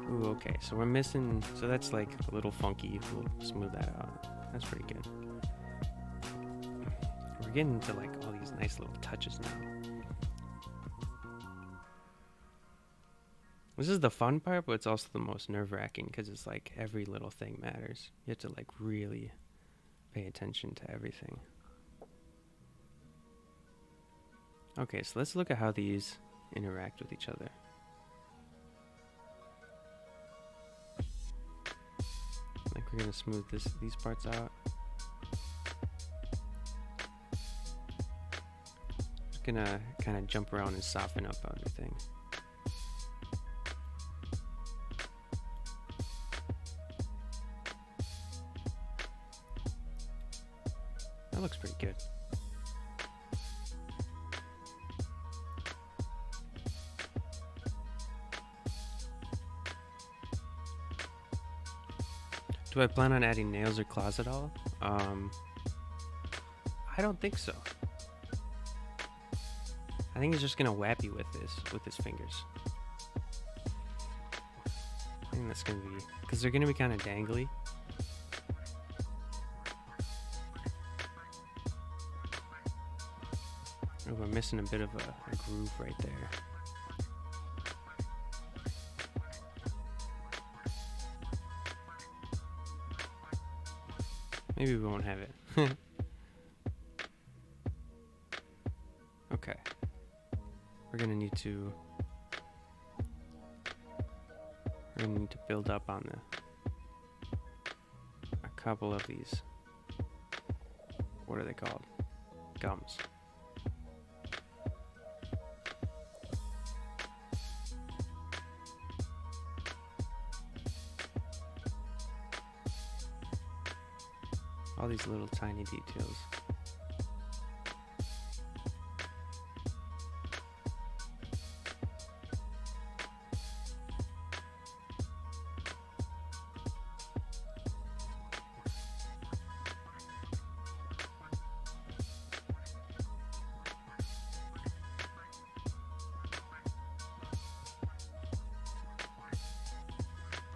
Ooh, okay, so we're missing, so that's like a little funky. We'll smooth that out. That's pretty good. We're getting into like all these nice little touches now. This is the fun part, but it's also the most nerve-wracking because it's like every little thing matters. You have to like really pay attention to everything. Okay, so let's look at how these interact with each other. Like we're gonna smooth these parts out. Just gonna kind of jump around and soften up everything. That looks pretty good. Do I plan on adding nails or claws at all? I don't think so. I think he's just gonna whap you with his fingers. I think that's gonna be, because they're gonna be kind of dangly. Oh, we're missing a bit of a groove right there. Maybe we won't have it. Okay. We're gonna need to build up on a couple of these. What are they called? Gums. All these little tiny details.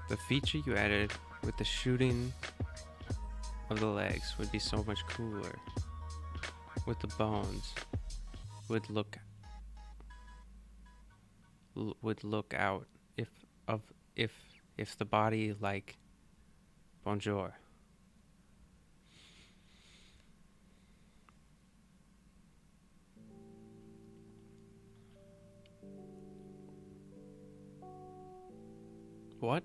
The feature you added with the shooting of the legs would be so much cooler. With the bones, would look out if of if the body like bonjour. What?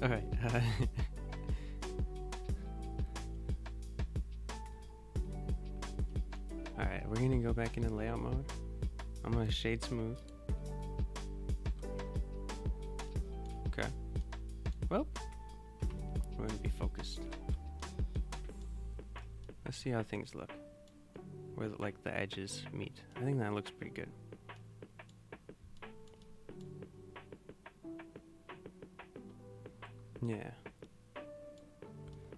All right. All right, we're gonna go back into layout mode. I'm gonna shade smooth. Okay. Well, we're gonna be focused. Let's see how things look. Where like the edges meet. I think that looks pretty good. Yeah.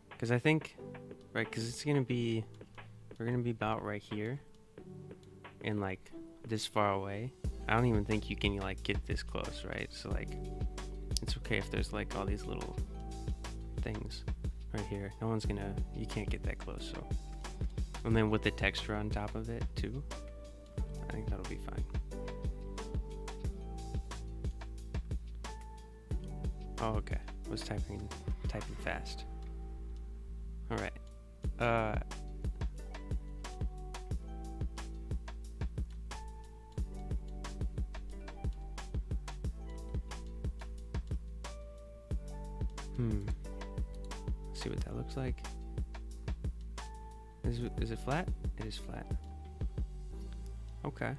Because I think, right, because it's gonna be, we're gonna be about right here. And like this far away. I don't even think you can like get this close, right? So like, it's okay if there's like all these little things right here. No one's gonna, you can't get that close, so. And then with the texture on top of it too, I think that'll be fine. Oh, okay. I was typing fast. All right. Let's see what that looks like. Is it flat? It is flat. Okay.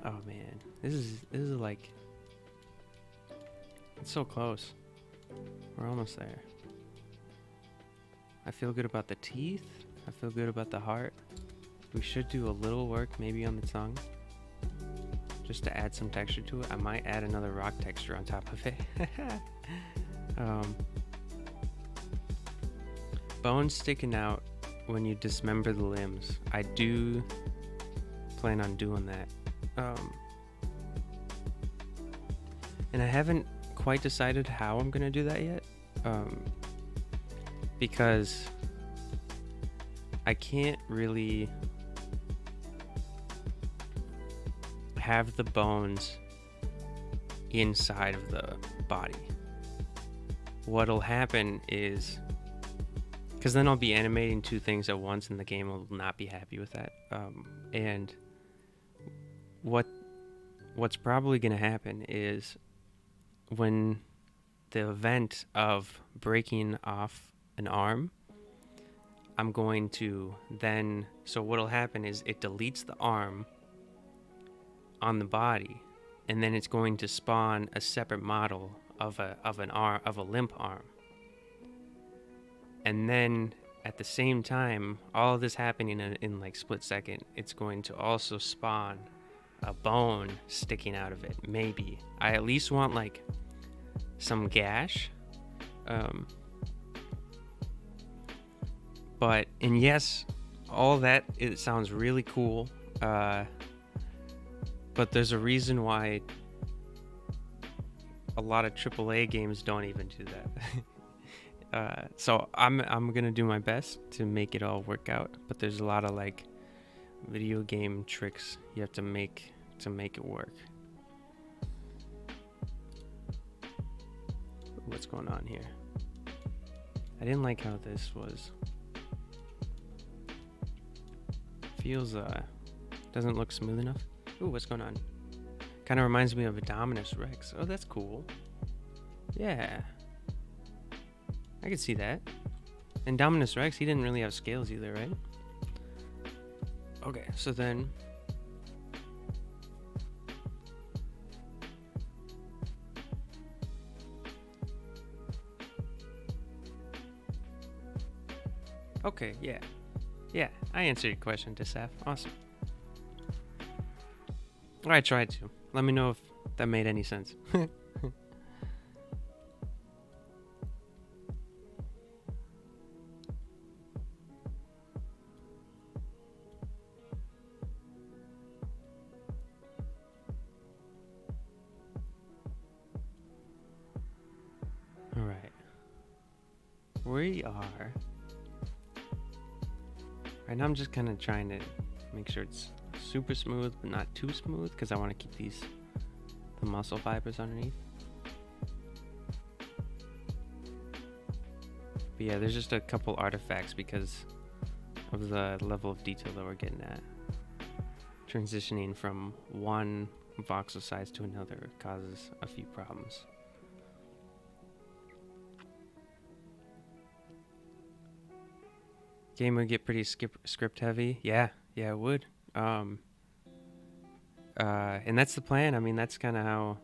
Oh man, this is like, it's so close. We're almost there. I feel good about the teeth. I feel good about the heart. We should do a little work maybe on the tongue, just to add some texture to it. I might add another rock texture on top of it. Bones sticking out when you dismember the limbs. I do plan on doing that. And I haven't quite decided how I'm gonna do that yet. Because I can't really have the bones inside of the body. What'll happen is, because then I'll be animating two things at once and the game will not be happy with that. And what's probably going to happen is when the event of breaking off an arm, I'm going to then, so what'll happen is it deletes the arm on the body, and then it's going to spawn a separate model of a limp arm. And then at the same time, all of this happening in like split second, it's going to also spawn a bone sticking out of it. Maybe I at least want like some gash. But, and yes, all that, it sounds really cool. But there's a reason why a lot of AAA games don't even do that. So I'm gonna do my best to make it all work out. But there's a lot of like video game tricks you have to make it work. What's going on here? I didn't like how this was. Feels doesn't look smooth enough. Ooh, what's going on? Kind of reminds me of a Dominus Rex. Oh, that's cool. Yeah, I could see that. And Dominus Rex, he didn't really have scales either, right? Okay, so then okay, yeah. Yeah, I answered your question, Desaf. Awesome. I tried to. Let me know if that made any sense. we are. Right now I'm just kind of trying to make sure it's super smooth, but not too smooth, because I want to keep the muscle fibers underneath. But yeah, there's just a couple artifacts because of the level of detail that we're getting at. Transitioning from one voxel size to another causes a few problems. Game would get pretty script heavy. Yeah, it would. And that's the plan. I mean, that's kind of how,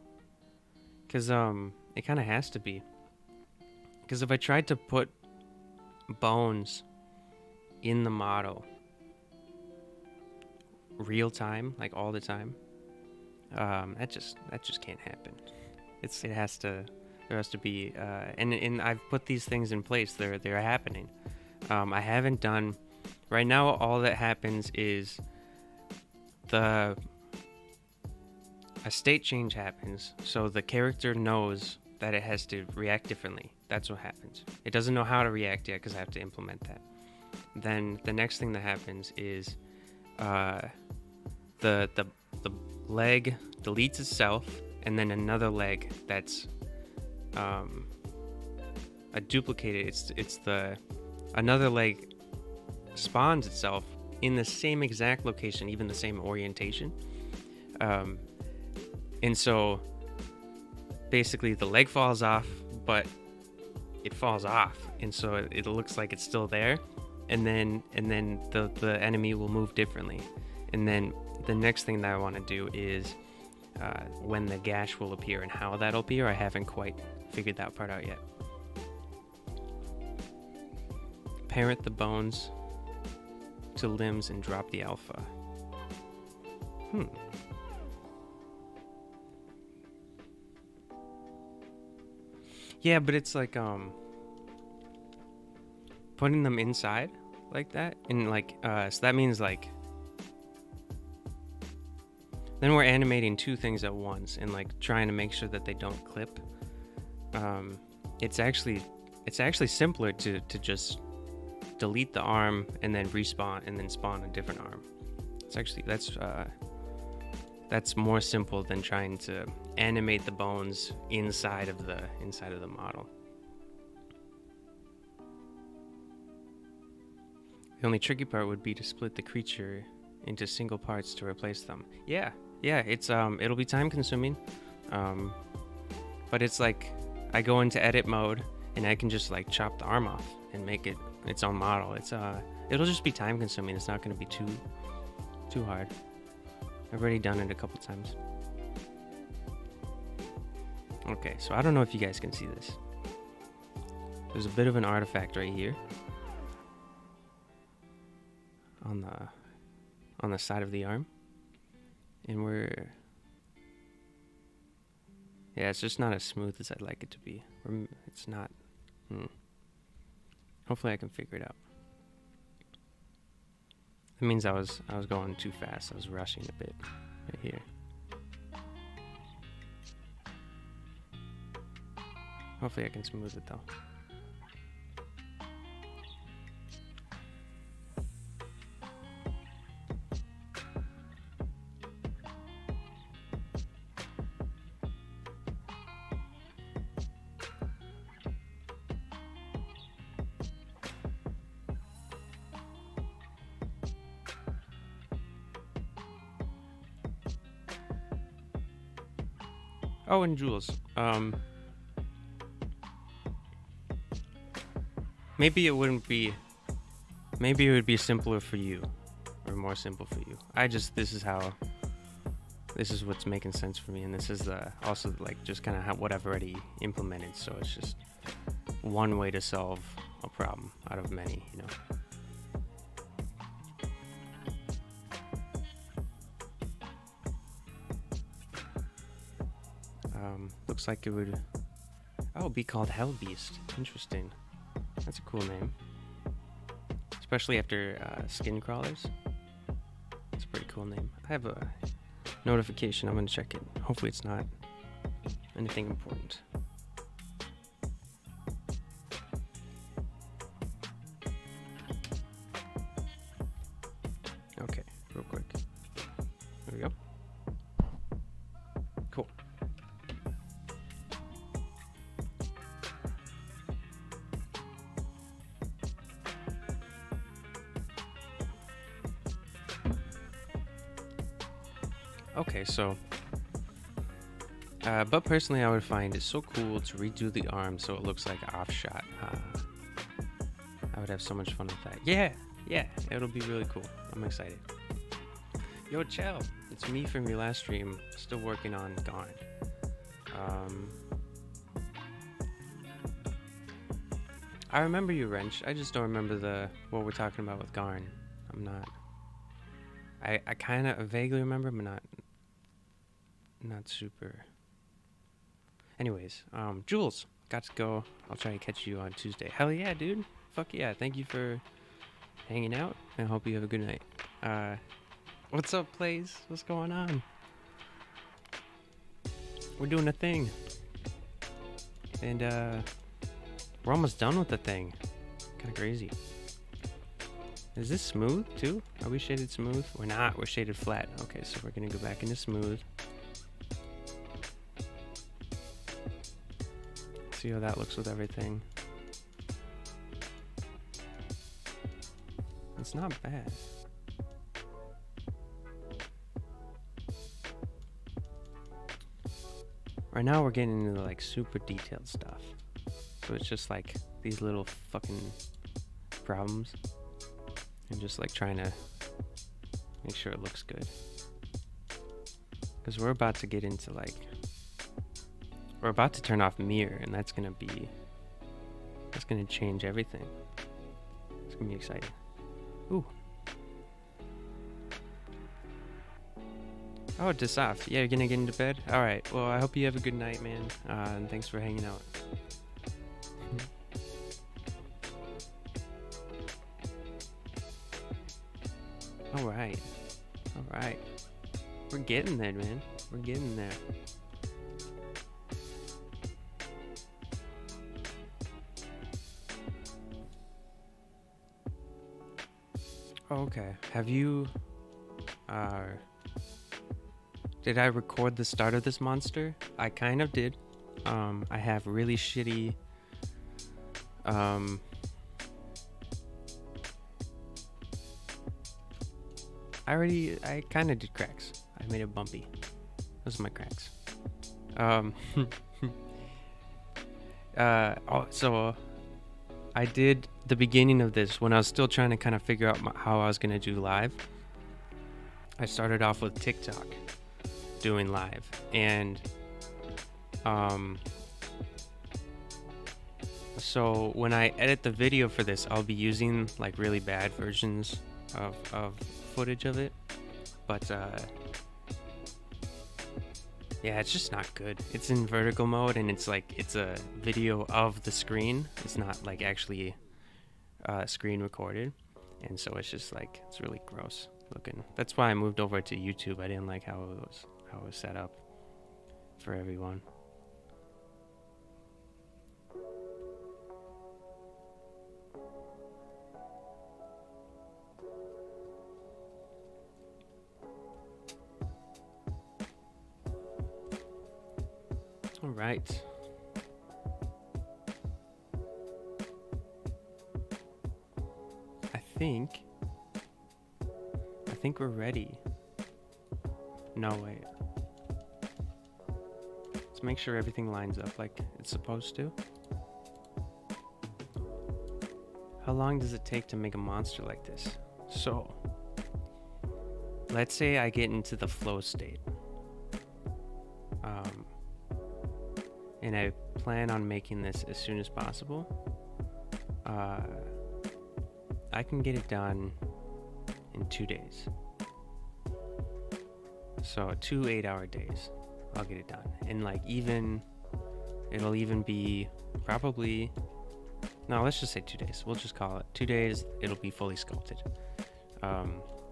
because it kind of has to be. Because if I tried to put bones in the model real time, like all the time, that just can't happen. There has to be and I've put these things in place. They're happening. I haven't done right now. All that happens is a state change happens, so the character knows that it has to react differently. That's what happens. It doesn't know how to react yet because I have to implement that. Then the next thing that happens is the leg deletes itself, and then another leg that's a duplicated. Another leg spawns itself in the same exact location, even the same orientation. And so basically the leg falls off, but it falls off, and so it looks like it's still there, and then the enemy will move differently. And then the next thing that I want to do is when the gash will appear and how that'll appear. I haven't quite figured that part out yet. Parent the bones to limbs and drop the alpha. Yeah, but it's like putting them inside like that, and like so that means like then we're animating two things at once and like trying to make sure that they don't clip. It's actually simpler to just delete the arm and then respawn and then spawn a different arm. It's actually that's more simple than trying to animate the bones inside of the model. The only tricky part would be to split the creature into single parts to replace them. Yeah, it's it'll be time consuming, but it's like I go into edit mode and I can just like chop the arm off and make it its own model. It'll just be time consuming. It's not going to be too hard. I've already done it a couple times. Okay, so I don't know if you guys can see this. There's a bit of an artifact right here on the side of the arm, and it's just not as smooth as I'd like it to be. It's not. Hopefully I can figure it out. That means I was going too fast. I was rushing a bit right here. Hopefully I can smooth it though. Oh, and Jules. Maybe it would be simpler for you, or more simple for you. This is what's making sense for me, and this is also like just kind of what I've already implemented. So it's just one way to solve a problem out of many, you know. Looks like it would be called Hell Beast. Interesting. That's a cool name, especially after skin crawlers. It's a pretty cool name. I have a notification. I'm gonna check it. Hopefully it's not anything important. Okay, so but personally I would find it so cool to redo the arm so it looks like off shot. I would have so much fun with that. Yeah, it'll be really cool. I'm excited. Yo, Chell, it's me from your last stream, still working on Garn. I remember you, Wrench. I just don't remember what we're talking about with Garn. I kind of vaguely remember, but not super. Anyways, Jules, got to go. I'll try to catch you on Tuesday. Hell yeah, dude. Fuck yeah. Thank you for hanging out, and I hope you have a good night. What's up, Plays? What's going on? We're doing a thing. And, we're almost done with the thing. Kind of crazy. Is this smooth, too? Are we shaded smooth? We're not. We're shaded flat. Okay, so we're going to go back into smooth. See how that looks with everything. It's not bad. Right now we're getting into like super detailed stuff. So it's just like these little fucking problems. And just like trying to make sure it looks good. Because we're about to get into like... We're about to turn off mirror, and that's gonna change everything. It's gonna be exciting. Ooh. Oh, Disaf. Yeah, you're gonna get into bed? Alright, well, I hope you have a good night, man. And thanks for hanging out. Alright. Alright. We're getting there, man. We're getting there. Okay. Have you... Did I record the start of this monster? I kind of did. I have really shitty... I kind of did cracks. I made it bumpy. Those are my cracks. So I did the beginning of this when I was still trying to kind of figure out how I was going to do live. I started off with TikTok doing live, and so when I edit the video for this, I'll be using like really bad versions of footage of it, but yeah, it's just not good. It's in vertical mode, and it's like it's a video of the screen. It's not like actually screen recorded, and so it's just like it's really gross looking. That's why I moved over to YouTube. I didn't like how it was set up for everyone. All right. I think we're ready. No, wait. Let's make sure everything lines up like it's supposed to. How long does it take to make a monster like this? So, let's say I get into the flow state. And I plan on making this as soon as possible. I can get it done in 2 days. So 2 8-hour days, I'll get it done. And like it'll even be probably, no, let's just say 2 days. We'll just call it 2 days. It'll be fully sculpted.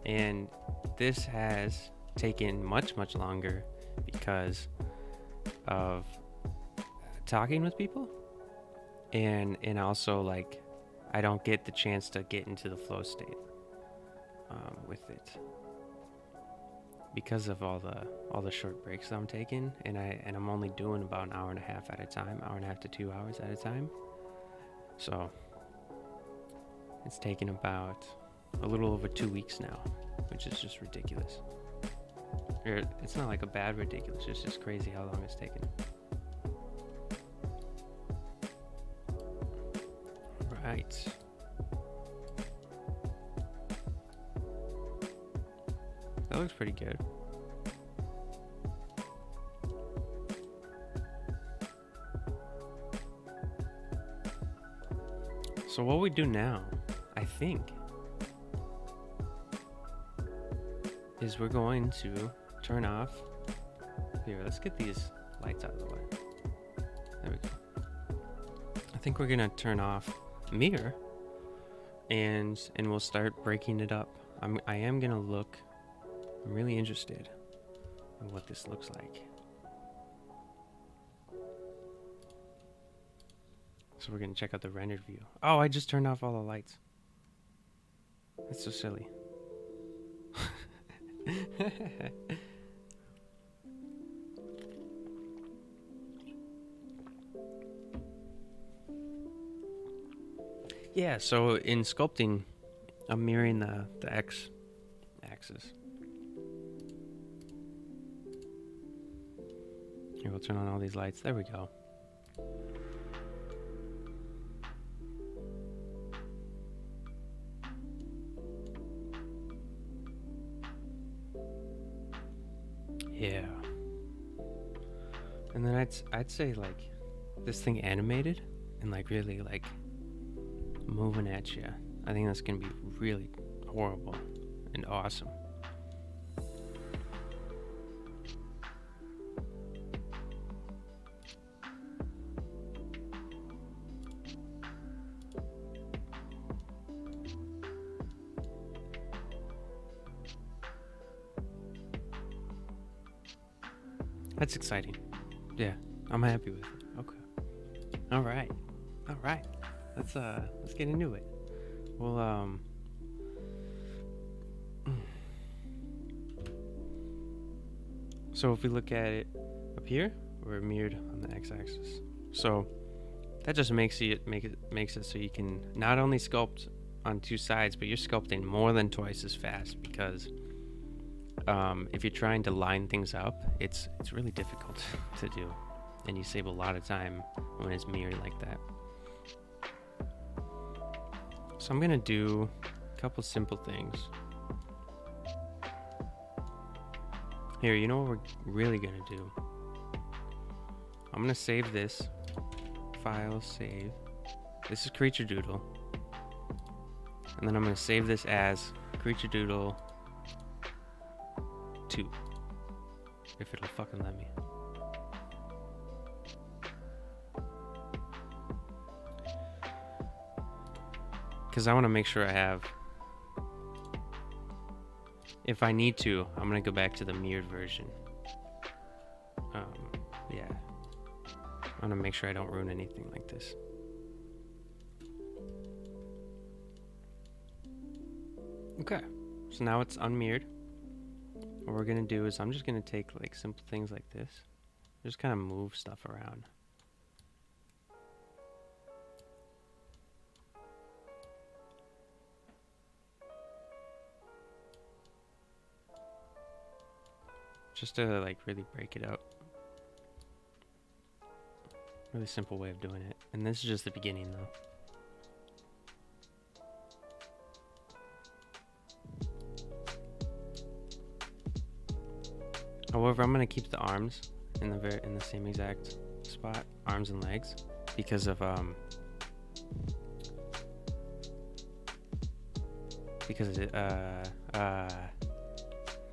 And this has taken much longer because of talking with people, and also like I don't get the chance to get into the flow state with it because of all the short breaks that I'm taking, and I'm only doing about an hour and a half at a time, hour and a half to 2 hours at a time. So it's taken about a little over 2 weeks now, which is just ridiculous. Or it's not like a bad ridiculous, it's just crazy how long it's taken. Right. That looks pretty good. So what we do now, I think, is we're going to turn off. Here, let's get these lights out of the way. There we go. I think we're gonna turn off mirror, and we'll start breaking it up. I am gonna look. I'm really interested in what this looks like. So we're gonna check out the rendered view. Oh, I just turned off all the lights. That's so silly. Yeah, so in sculpting, I'm mirroring the X axis. Here, we'll turn on all these lights. There we go. Yeah. And then I'd say like this thing animated and like really like moving at you. I think that's gonna be really horrible and awesome. That's exciting. Yeah, I'm happy with it. Okay. All right. Let's get into it. Well, so if we look at it up here, we're mirrored on the x-axis. So that just makes it so you can not only sculpt on two sides, but you're sculpting more than twice as fast, because if you're trying to line things up, it's really difficult to do, and you save a lot of time when it's mirrored like that. So I'm gonna do a couple simple things. Here, you know what we're really gonna do? I'm gonna save this file, save. This is Creature Doodle, and then I'm gonna save this as Creature Doodle 2, if it'll fucking let me. Because I want to make sure I have, if I need to, I'm going to go back to the mirrored version. Yeah. I want to make sure I don't ruin anything like this. Okay. So now it's unmirrored. What we're going to do is I'm just going to take like simple things like this. Just kind of move stuff around. Just to like really break it up. Really simple way of doing it. And this is just the beginning though. However, I'm gonna keep the arms in the same exact spot, arms and legs, because of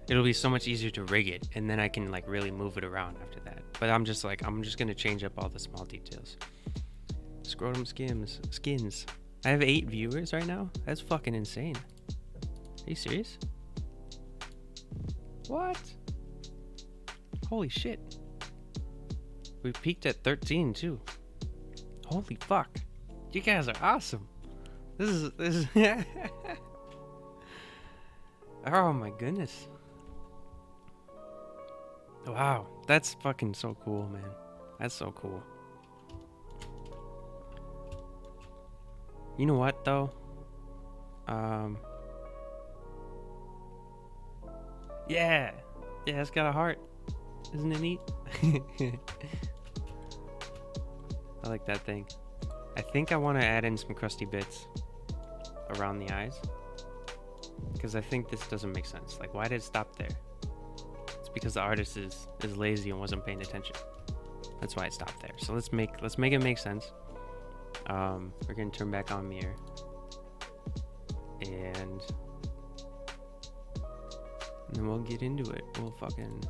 it'll be so much easier to rig it, and then I can like really move it around after that. But I'm just gonna change up all the small details. Scrotum skins. I have 8 viewers right now. That's fucking insane. Are you serious? What? Holy shit. We peaked at 13 too. Holy fuck. You guys are awesome. This is oh my goodness. Wow, that's fucking so cool, man. That's so cool. You know what though? Yeah. Yeah, it's got a heart. Isn't it neat? I like that thing. I think I want to add in some crusty bits around the eyes, because I think this doesn't make sense. Like, why did it stop there? It's because the artist is lazy and wasn't paying attention. That's why it stopped there. So let's make it make sense. We're gonna turn back on mirror, and then we'll get into it. We'll fucking...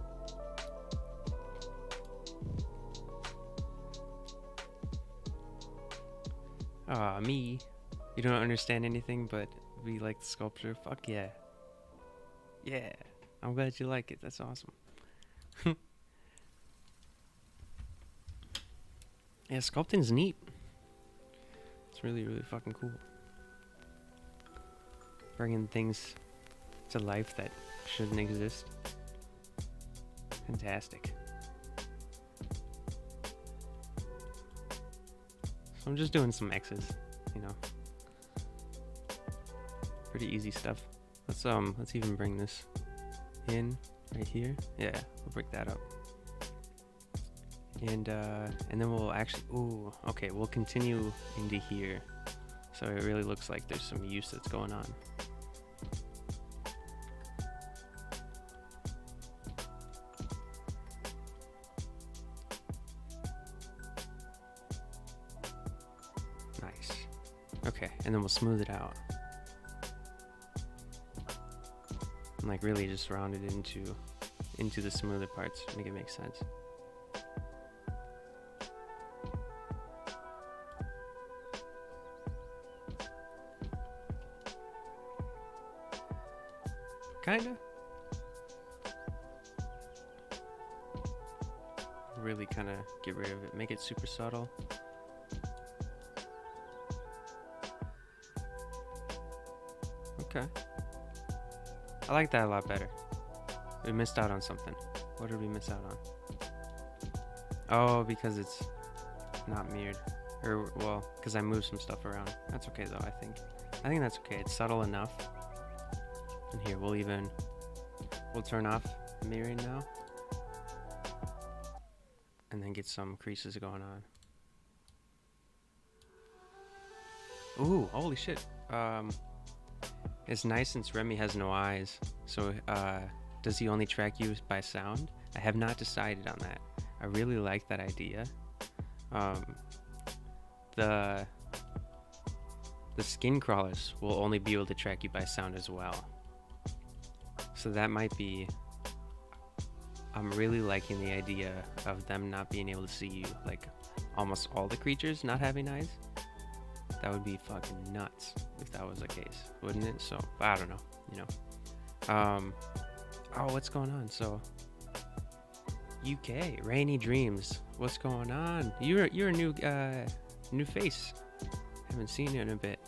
Aw, me. You don't understand anything, but we like the sculpture. Fuck yeah. Yeah. I'm glad you like it. That's awesome. Yeah, sculpting's neat. It's really, really fucking cool. Bringing things to life that shouldn't exist. Fantastic. So I'm just doing some X's, you know. Pretty easy stuff. Let's even bring this in right here. Yeah, we'll break that up. And then we'll actually, ooh, okay, we'll continue into here. So it really looks like there's some use that's going on. Nice. Okay, and then we'll smooth it out. And like really just round it into the smoother parts, make it make sense. Kinda. Really kind of get rid of it. Make it super subtle. Okay. I like that a lot better. We missed out on something. What did we miss out on? Oh, because it's not mirrored. Or, well, because I moved some stuff around. That's okay though, I think. I think that's okay. It's subtle enough. And here, we'll turn off mirroring now. And then get some creases going on. Ooh, holy shit. It's nice since Remy has no eyes. So, does he only track you by sound? I have not decided on that. I really like that idea. The skin crawlers will only be able to track you by sound as well. So that might be... I'm really liking the idea of them not being able to see you. Like, almost all the creatures not having eyes. That would be fucking nuts if that was the case, wouldn't it? So, I don't know, you know. Oh, what's going on? So, UK, Rainy Dreams. What's going on? You're a new face. Haven't seen you in a bit.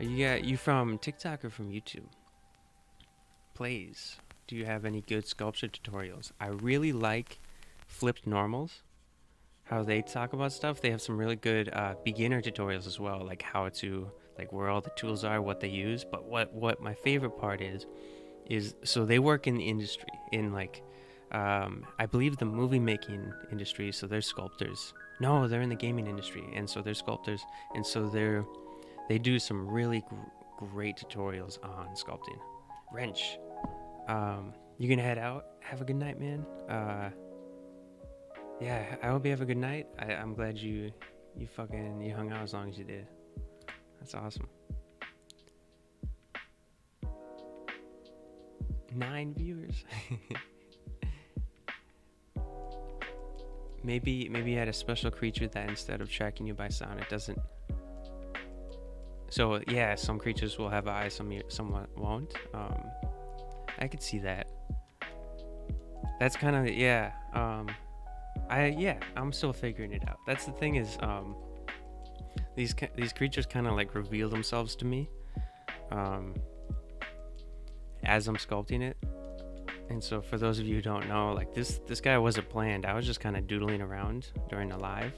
You from TikTok or from YouTube? Plays. Do you have any good sculpture tutorials? I really like Flipped Normals. How they talk about stuff. They have some really good beginner tutorials as well, like how to, like where all the tools are, what they use. But what my favorite part is so they work in the industry, in like I believe the movie making industry. So they're sculptors. No, they're in the gaming industry, and so they're sculptors, and so they do some really great tutorials on sculpting. Wrench. You gonna head out? Have a good night, man. Yeah, I hope you have a good night. I'm glad you hung out as long as you did. That's awesome. 9 viewers. maybe you had a special creature that instead of tracking you by sound, it doesn't. So yeah, some creatures will have eyes, some won't. I could see that. That's kind of, yeah. I'm still figuring it out. That's the thing is, these creatures kind of like reveal themselves to me, as I'm sculpting it. And so for those of you who don't know, like this guy wasn't planned. I was just kind of doodling around during the live,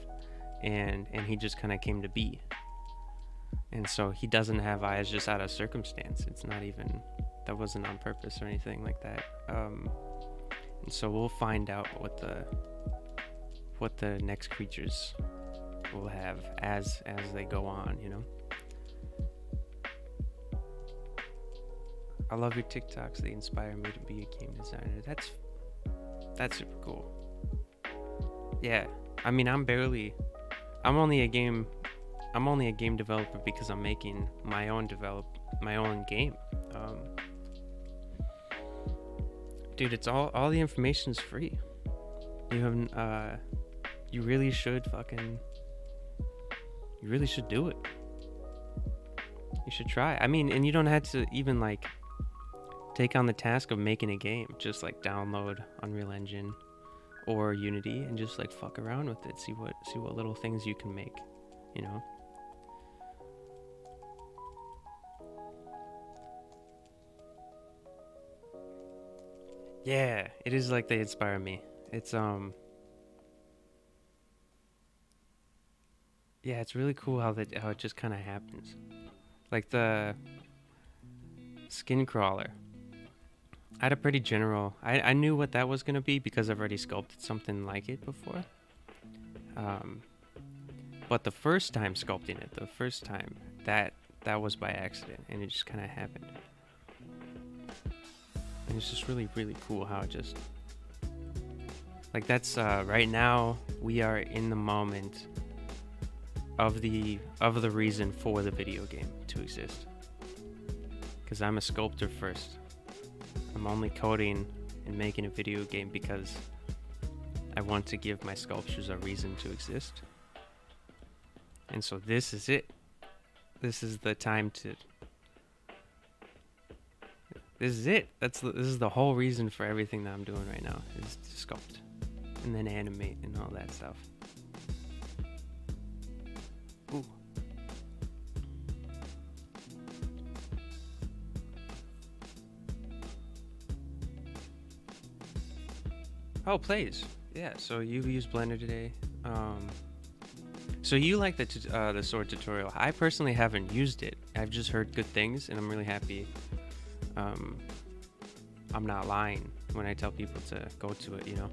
and he just kind of came to be. And so he doesn't have eyes just out of circumstance. It's not even, that wasn't on purpose or anything like that. So we'll find out what the next creatures will have as they go on, you know. I love your TikToks. They inspire me to be a game designer. That's super cool. Yeah, I mean, I'm only a game developer because I'm making my own game. Dude, it's all the information's free. You haven't you really should do it. You should try. I mean, and you don't have to even like take on the task of making a game. Just like download Unreal Engine or Unity and just like fuck around with it. See what little things you can make, you know. Yeah, it is like they inspire me. It's yeah, it's really cool how it just kind of happens. Like the skin crawler. I had a pretty general. I knew what that was gonna be because I've already sculpted something like it before. But the first time sculpting it, that was by accident, and it just kind of happened. And it's just really cool how it just like that's right now we are in the moment of the reason for the video game to exist. Because I'm a sculptor first. I'm only coding and making a video game because I want to give my sculptures a reason to exist. And so this is it. This is the time to... This is it. This is the whole reason for everything that I'm doing right now, is to sculpt and then animate and all that stuff. Ooh. Oh, plays. Yeah, so you used Blender today. So you like the sword tutorial. I personally haven't used it. I've just heard good things, and I'm really happy. I'm not lying when I tell people to go to it, you know?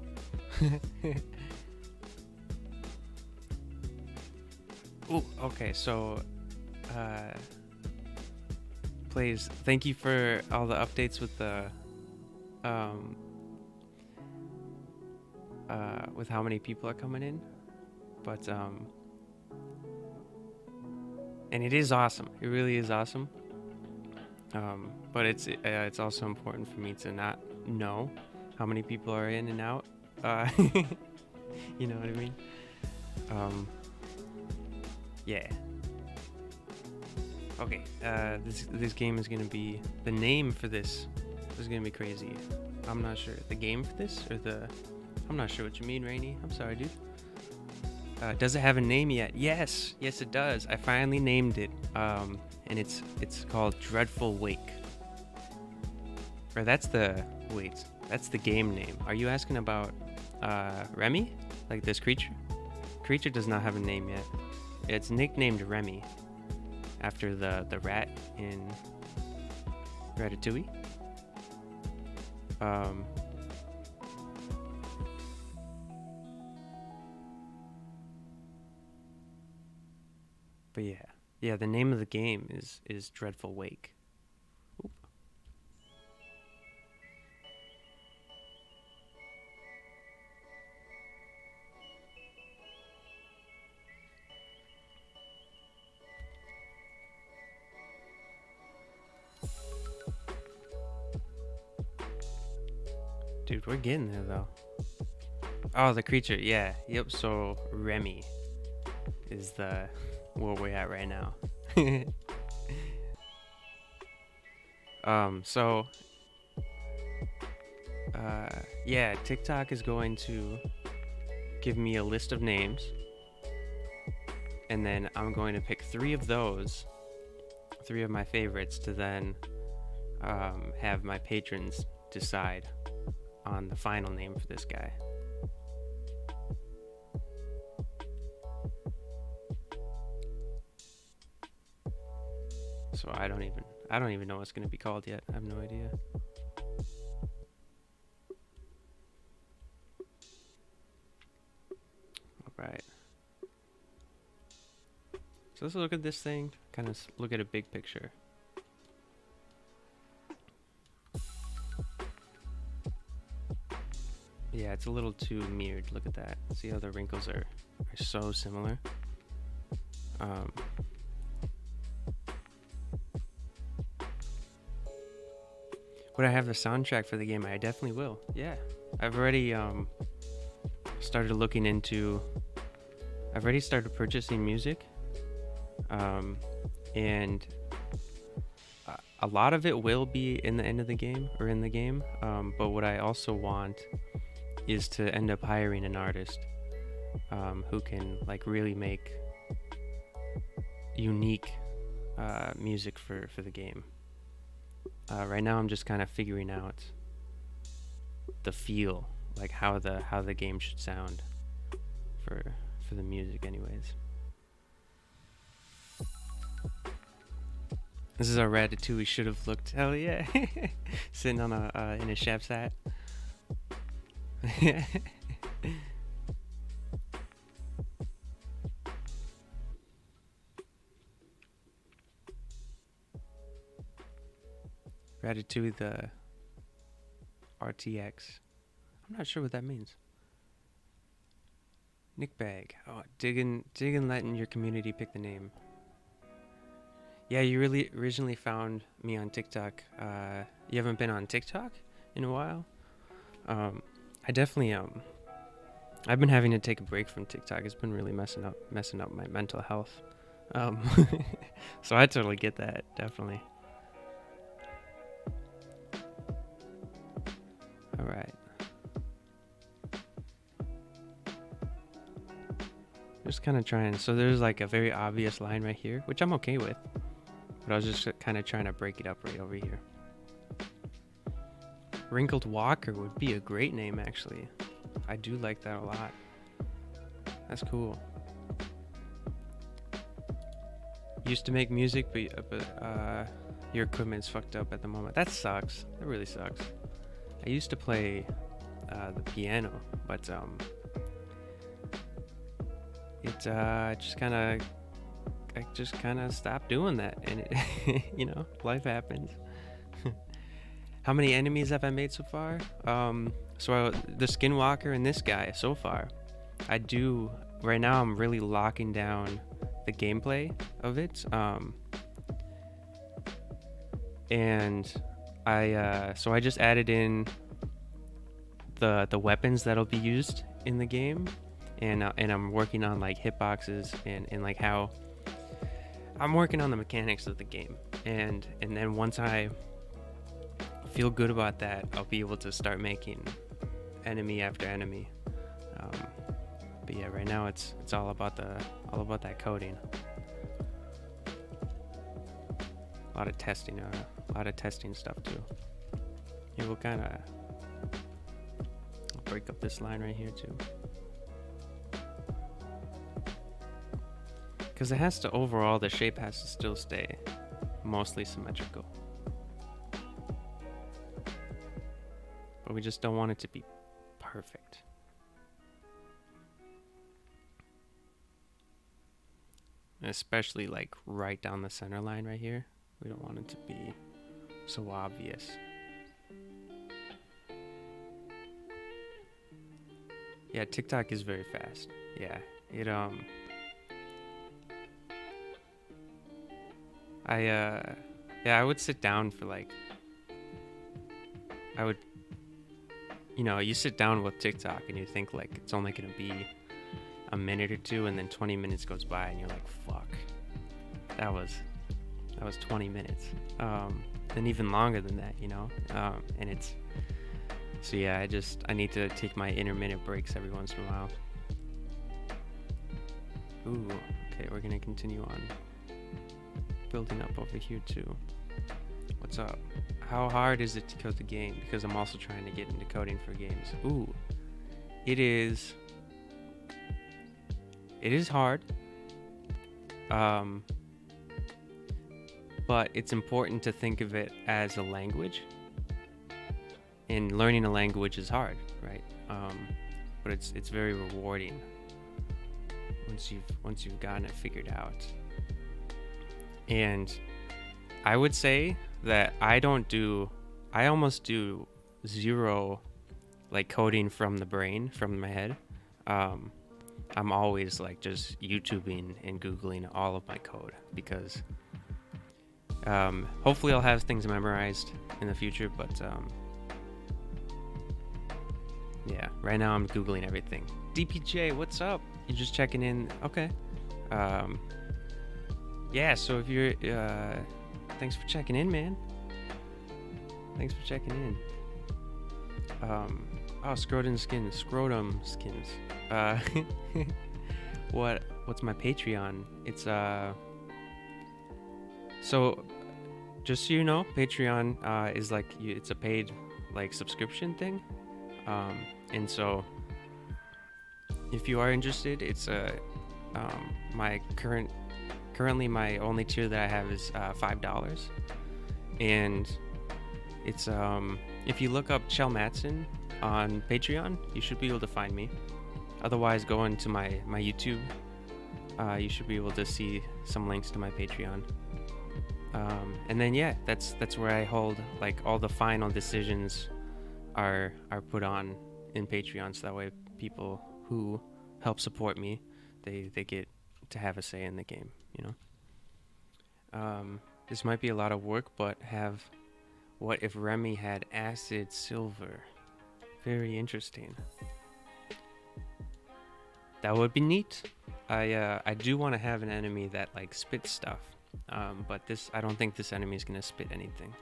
Ooh, okay, so... Plays, thank you for all the updates with the... with how many people are coming in, but and it is awesome. It really is awesome. But it's also important for me to not know how many people are in and out. You know what I mean? Yeah. Okay. This game is gonna be, the name for this is gonna be crazy. I'm not sure the game for this or the. I'm not sure what you mean, Rainy. I'm sorry, dude. Does it have a name yet? Yes, it does. I finally named it, and it's called Dreadful Wake. Or that's the game name. Are you asking about Remy? Like this creature? Creature does not have a name yet. It's nicknamed Remy, after the rat in Ratatouille. But yeah, the name of the game is Dreadful Wake. Oop. Dude, we're getting there though. Oh, the creature, yeah, yep. So Remy is the where we're at right now. So yeah, TikTok is going to give me a list of names, and then I'm going to pick three of my favorites, to then have my patrons decide on the final name for this guy. So I don't even know what's going to be called yet. I have no idea. Right. So let's look at this thing, kind of look at a big picture. Yeah, it's a little too mirrored. Look at that. See how the wrinkles are so similar. Would I have the soundtrack for the game? I definitely will. Yeah, I've already started looking into. I've already started purchasing music, and a lot of it will be in the end of the game or in the game. But what I also want is to end up hiring an artist who can like really make unique music for the game. Right now I'm just kind of figuring out the feel, like how the game should sound for the music anyways. This is our Ratatouille should have looked. Hell yeah. Sitting on a in a chef's hat. Ratatouille the RTX. I'm not sure what that means. Nick Bag. Oh, digging, letting your community pick the name. Yeah, you really originally found me on TikTok. You haven't been on TikTok in a while? I definitely I've been having to take a break from TikTok. It's been really messing up my mental health. So I totally get that, definitely. All right. Just kind of trying. So there's like a very obvious line right here, which I'm okay with. But I was just kind of trying to break it up right over here. Wrinkled Walker would be a great name, actually. I do like that a lot. That's cool. Used to make music, but your equipment's fucked up at the moment. That sucks. That really sucks. I used to play the piano, but I just kind of stopped doing that, and it, you know, life happens. How many enemies have I made so far? The Skinwalker and this guy so far. Right now I'm really locking down the gameplay of it. And I just added in the weapons that'll be used in the game, and I'm working on like hitboxes and like how I'm working on the mechanics of the game, and then once I feel good about that, I'll be able to start making enemy after enemy. But yeah, right now it's all about that coding. A lot of testing stuff too. Yeah, we'll kind of break up this line right here too, because it has to, overall the shape has to still stay mostly symmetrical, but we just don't want it to be perfect. Especially like right down the center line right here. We don't want it to be so obvious. Yeah, TikTok is very fast. Yeah, it I would sit down for like, you sit down with TikTok and you think like it's only gonna be a minute or two, and then 20 minutes goes by and you're like, fuck, that was 20 minutes, and even longer than that, and it's, so yeah, I need to take my intermittent breaks every once in a while. Ooh, okay, we're gonna continue on building up over here too. What's up? How hard is it to code the game? Because I'm also trying to get into coding for games. Ooh, it is hard, but it's important to think of it as a language, and learning a language is hard, right? But it's very rewarding. once you've gotten it figured out. And I would say that I almost do zero like coding from the brain, from my head. I'm always like just YouTubing and Googling all of my code because hopefully I'll have things memorized in the future, but yeah, right now I'm Googling everything. DPJ, what's up? You're just checking in. Okay. Yeah, so if you're thanks for checking in, man. Thanks for checking in. Oh, scrotum skins. What's my Patreon? It's so just so you know, Patreon is like it's a paid like subscription thing. And so if you are interested, it's my currently my only tier that I have is $5, and it's if you look up Chell Matson on Patreon, you should be able to find me. Otherwise, go into my YouTube. You should be able to see some links to my Patreon. And then yeah, that's where I hold like all the final decisions are put on in Patreon, so that way people who help support me, they get to have a say in the game, you know. This might be a lot of work, but what if Remy had acid silver? Very interesting. That would be neat. I do want to have an enemy that like spits stuff, but I don't think this enemy is gonna spit anything.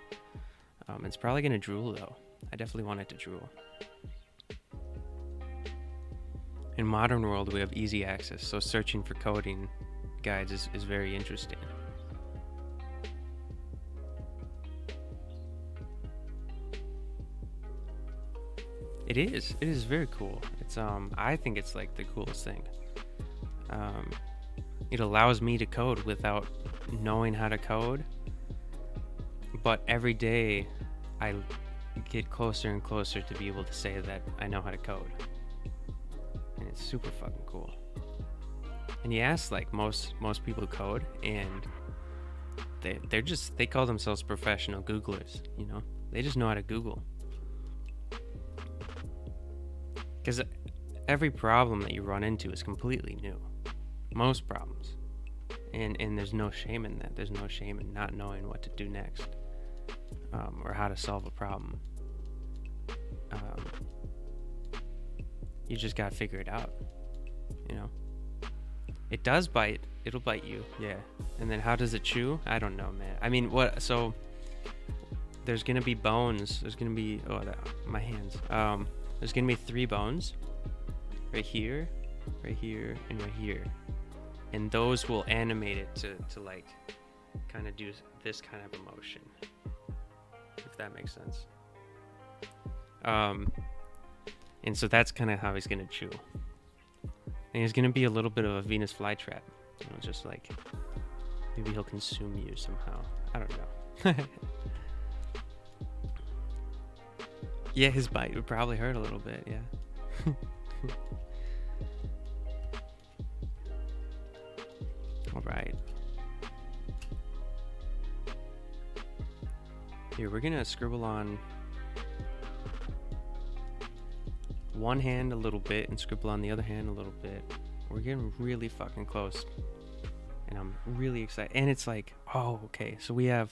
It's probably gonna drool though. I definitely want it to drool. In Modern World, we have easy access, so searching for coding guides is very interesting. It is very cool. It's I think it's like the coolest thing. It allows me to code without knowing how to code, but every day I get closer and closer to be able to say that I know how to code, and it's super fucking cool. And you ask like most people code, and they call themselves professional Googlers, you know. They just know how to Google. Because every problem that you run into is completely new. Most problems. And there's no shame in that. There's no shame in not knowing what to do next. Or how to solve a problem. You just gotta figure it out. You know? It does bite. It'll bite you. Yeah. And then how does it chew? I don't know, man. I mean, so there's gonna be bones. There's gonna be... my hands. There's gonna be 3 bones, right here, and right here, and those will animate it to like kind of do this kind of emotion, if that makes sense. And so that's kind of how he's gonna chew, and he's gonna be a little bit of a Venus flytrap, you know, just like maybe he'll consume you somehow. I don't know. Yeah, his bite would probably hurt a little bit, yeah. Alright. Here, we're gonna scribble on one hand a little bit and scribble on the other hand a little bit. We're getting really fucking close. And I'm really excited. And it's like, oh, okay, so I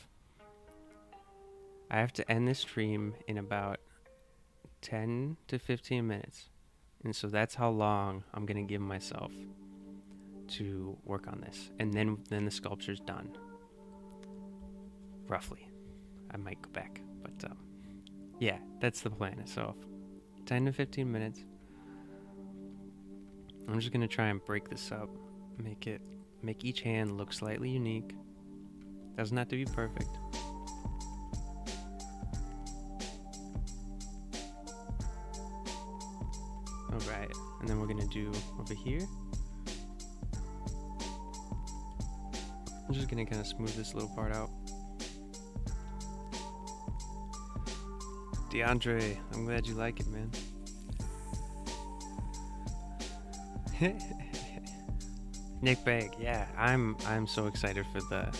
have to end this stream in about 10 to 15 minutes, and so that's how long I'm gonna give myself to work on this, and then the sculpture's done, roughly. I might go back, but yeah, that's the plan. So 10 to 15 minutes. I'm just gonna try and break this up, make each hand look slightly unique. Doesn't have to be perfect. Alright, and then we're gonna do over here. I'm just gonna kind of smooth this little part out. DeAndre, I'm glad you like it, man. Nick Bag, yeah, I'm so excited for the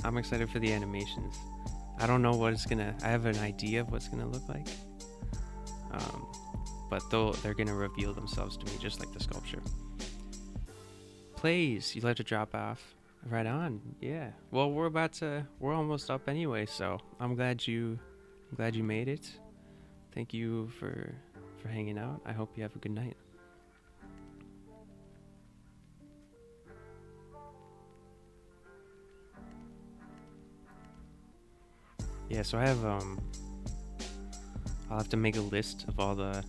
I'm excited for the animations. I don't know what it's gonna. I have an idea of what's gonna look like, but they're gonna reveal themselves to me just like the sculpture. Plays, you'll have to drop off. Right on, yeah. Well, we're almost up anyway, so I'm glad you made it. Thank you for hanging out. I hope you have a good night. Yeah, so I have I'll have to make a list of all the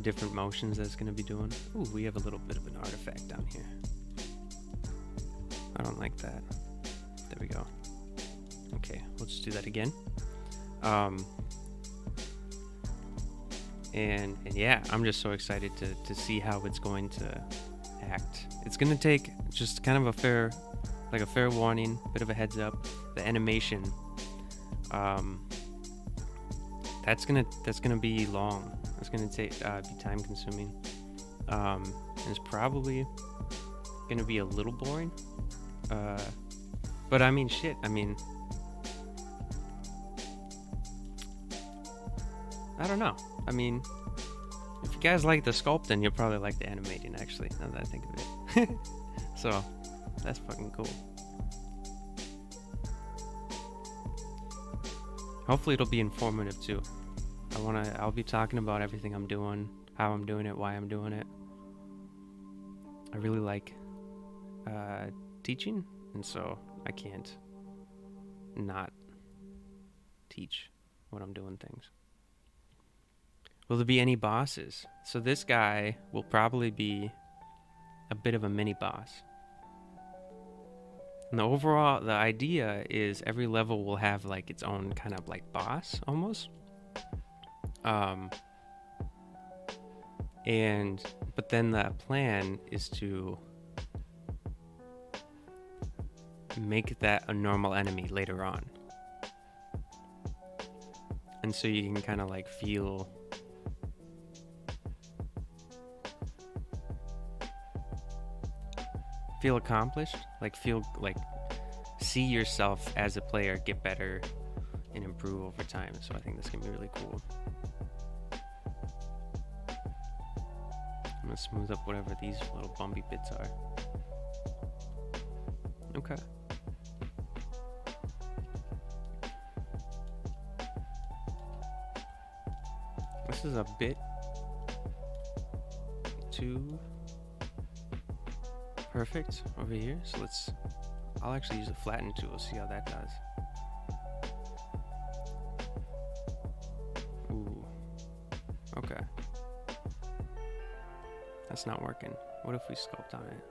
different motions that it's gonna be doing. Ooh, we have a little bit of an artifact down here. I don't like that. There we go. Okay, we'll just do that again. And yeah, I'm just so excited to see how it's going to act. It's gonna take just kind of a fair warning, bit of a heads up. The animation, that's gonna be long. It's gonna take be time consuming. And it's probably gonna be a little boring. But I mean, shit. I mean, I don't know. I mean, if you guys like the sculpting, you'll probably like the animating, actually, now that I think of it. So, that's fucking cool. Hopefully it'll be informative, too. I'll be talking about everything I'm doing, how I'm doing it, why I'm doing it. I really like teaching, and so I can't not teach when I'm doing things. Will there be any bosses? So this guy will probably be a bit of a mini boss. And the idea is every level will have like its own kind of like boss almost. But then the plan is to make that a normal enemy later on. And so you can kind of like feel accomplished, like see yourself as a player get better and improve over time. So I think that's gonna be really cool. I'm gonna smooth up whatever these little bumpy bits are. Okay. This is a bit too perfect over here, so I'll actually use a flatten tool, see how that does. Ooh, okay. That's not working. What if we sculpt on it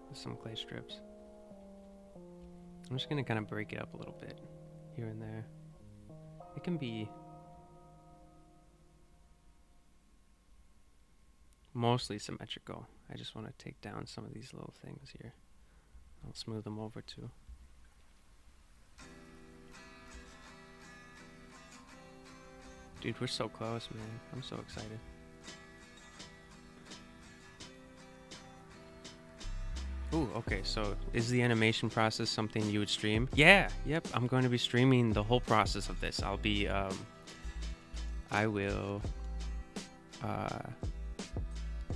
with some clay strips? I'm just gonna kind of break it up a little bit here and there. It can be mostly symmetrical. I just want to take down some of these little things here. I'll smooth them over too. Dude, we're so close, man. I'm so excited. Ooh, okay, so is the animation process something you would stream? Yeah, yep, I'm going to be streaming the whole process of this. I'll be,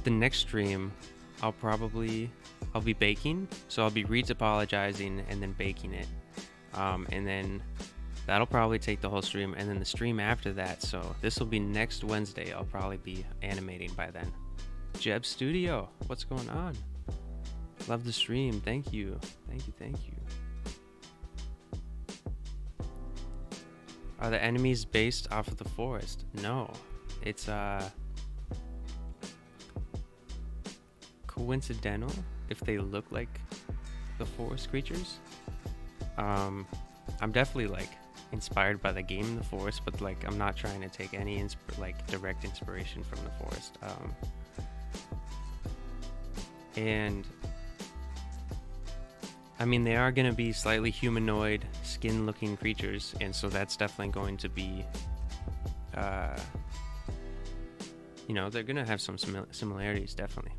the next stream, I'll be baking, so I'll be retopologizing and then baking it. And then that'll probably take the whole stream, and then the stream after that, so this will be next Wednesday. I'll probably be animating by then. Jeb Studio, what's going on? Love the stream. Thank you. Thank you. Are the enemies based off of the forest? No. It's coincidental if they look like the forest creatures. I'm definitely like inspired by the game The Forest, but like I'm not trying to take any direct inspiration from the forest. And I mean, they are going to be slightly humanoid, skin-looking creatures, and so that's definitely going to be you know, they're gonna have some similarities, definitely.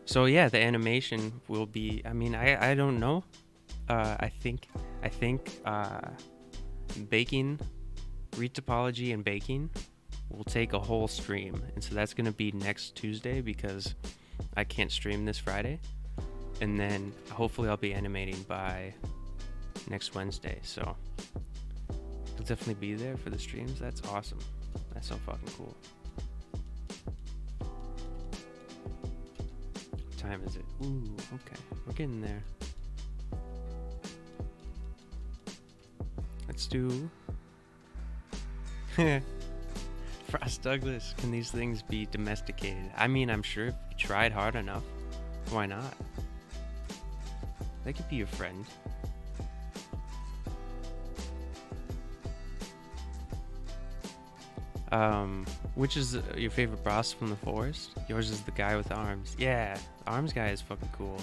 So yeah, the animation will be, I mean, I don't know. I think baking, retopology and baking will take a whole stream. And so that's gonna be next Tuesday because I can't stream this Friday. And then hopefully I'll be animating by next Wednesday. So you'll definitely be there for the streams. That's awesome. That's so fucking cool. What time is it? Ooh, okay. We're getting there. Let's do Frost Douglas. Can these things be domesticated? I mean, I'm sure if you tried hard enough, why not? They could be your friend. Which is your favorite boss from the forest? Yours is the guy with the arms. Yeah, the arms guy is fucking cool.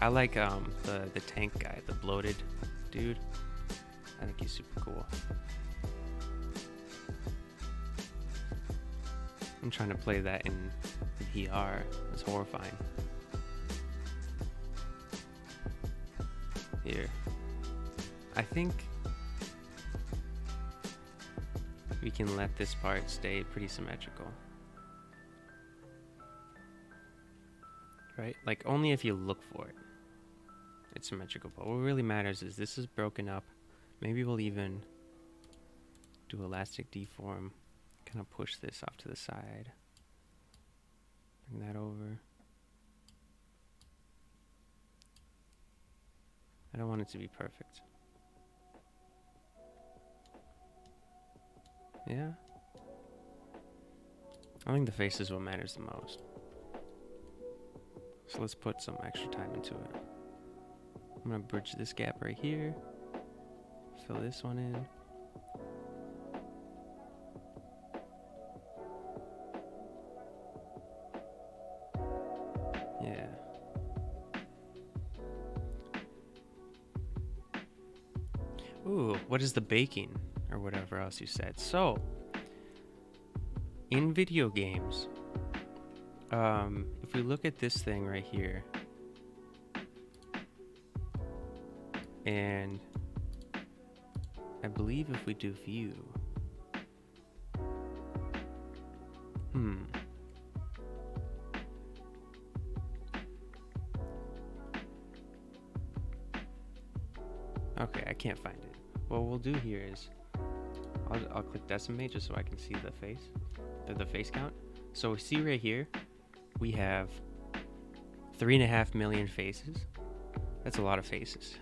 I like the tank guy, the bloated dude. I think he's super cool. I'm trying to play that in VR. It's horrifying. Here. I think we can let this part stay pretty symmetrical. Right? Like, only if you look for it, it's symmetrical. But what really matters is this is broken up. Maybe we'll even do elastic deform. Kind of push this off to the side. Bring that over. I don't want it to be perfect. Yeah. I think the face is what matters the most. So let's put some extra time into it. I'm gonna bridge this gap right here. Fill this one in. Yeah. Ooh, what is the baking? Or whatever else you said. So, in video games, if we look at this thing right here, and I believe if we do view, okay, I can't find it. What we'll do here is I'll click decimate just so I can see the face, the face count. So we see right here, we have 3.5 million faces. That's a lot of faces.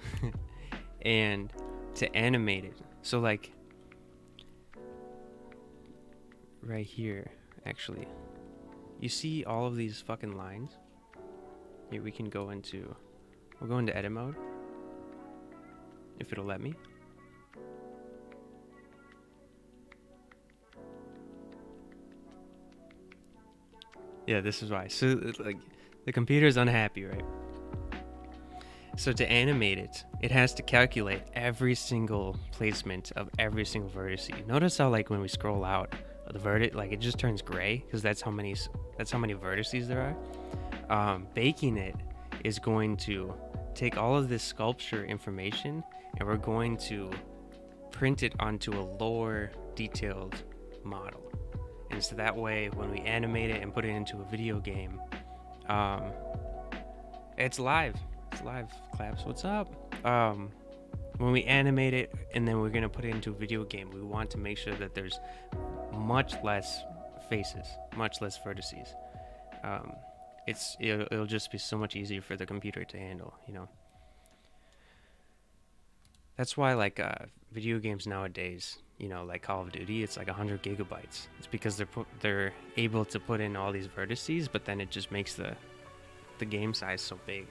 And to animate it, so like right here, actually, you see all of these fucking lines. Here we can go into, we'll go into edit mode, if it'll let me. Yeah, this is why. So, like, the computer's unhappy, right? So to animate it, it has to calculate every single placement of every single vertex. Notice how, like, when we scroll out, the vertex, like, it just turns gray because that's how many vertices there are. Baking it is going to take all of this sculpture information and we're going to print it onto a lower detailed model. And so that way, when we animate it and put it into a video game, it's live. It's live. Claps, what's up? When we animate it and then we're gonna put it into a video game, we want to make sure that there's much less faces, much less vertices. It'll just be so much easier for the computer to handle, you know. That's why, like, video games nowadays, you know, like Call of Duty, it's like 100 gigabytes. It's because they're able to put in all these vertices, but then it just makes the game size so big.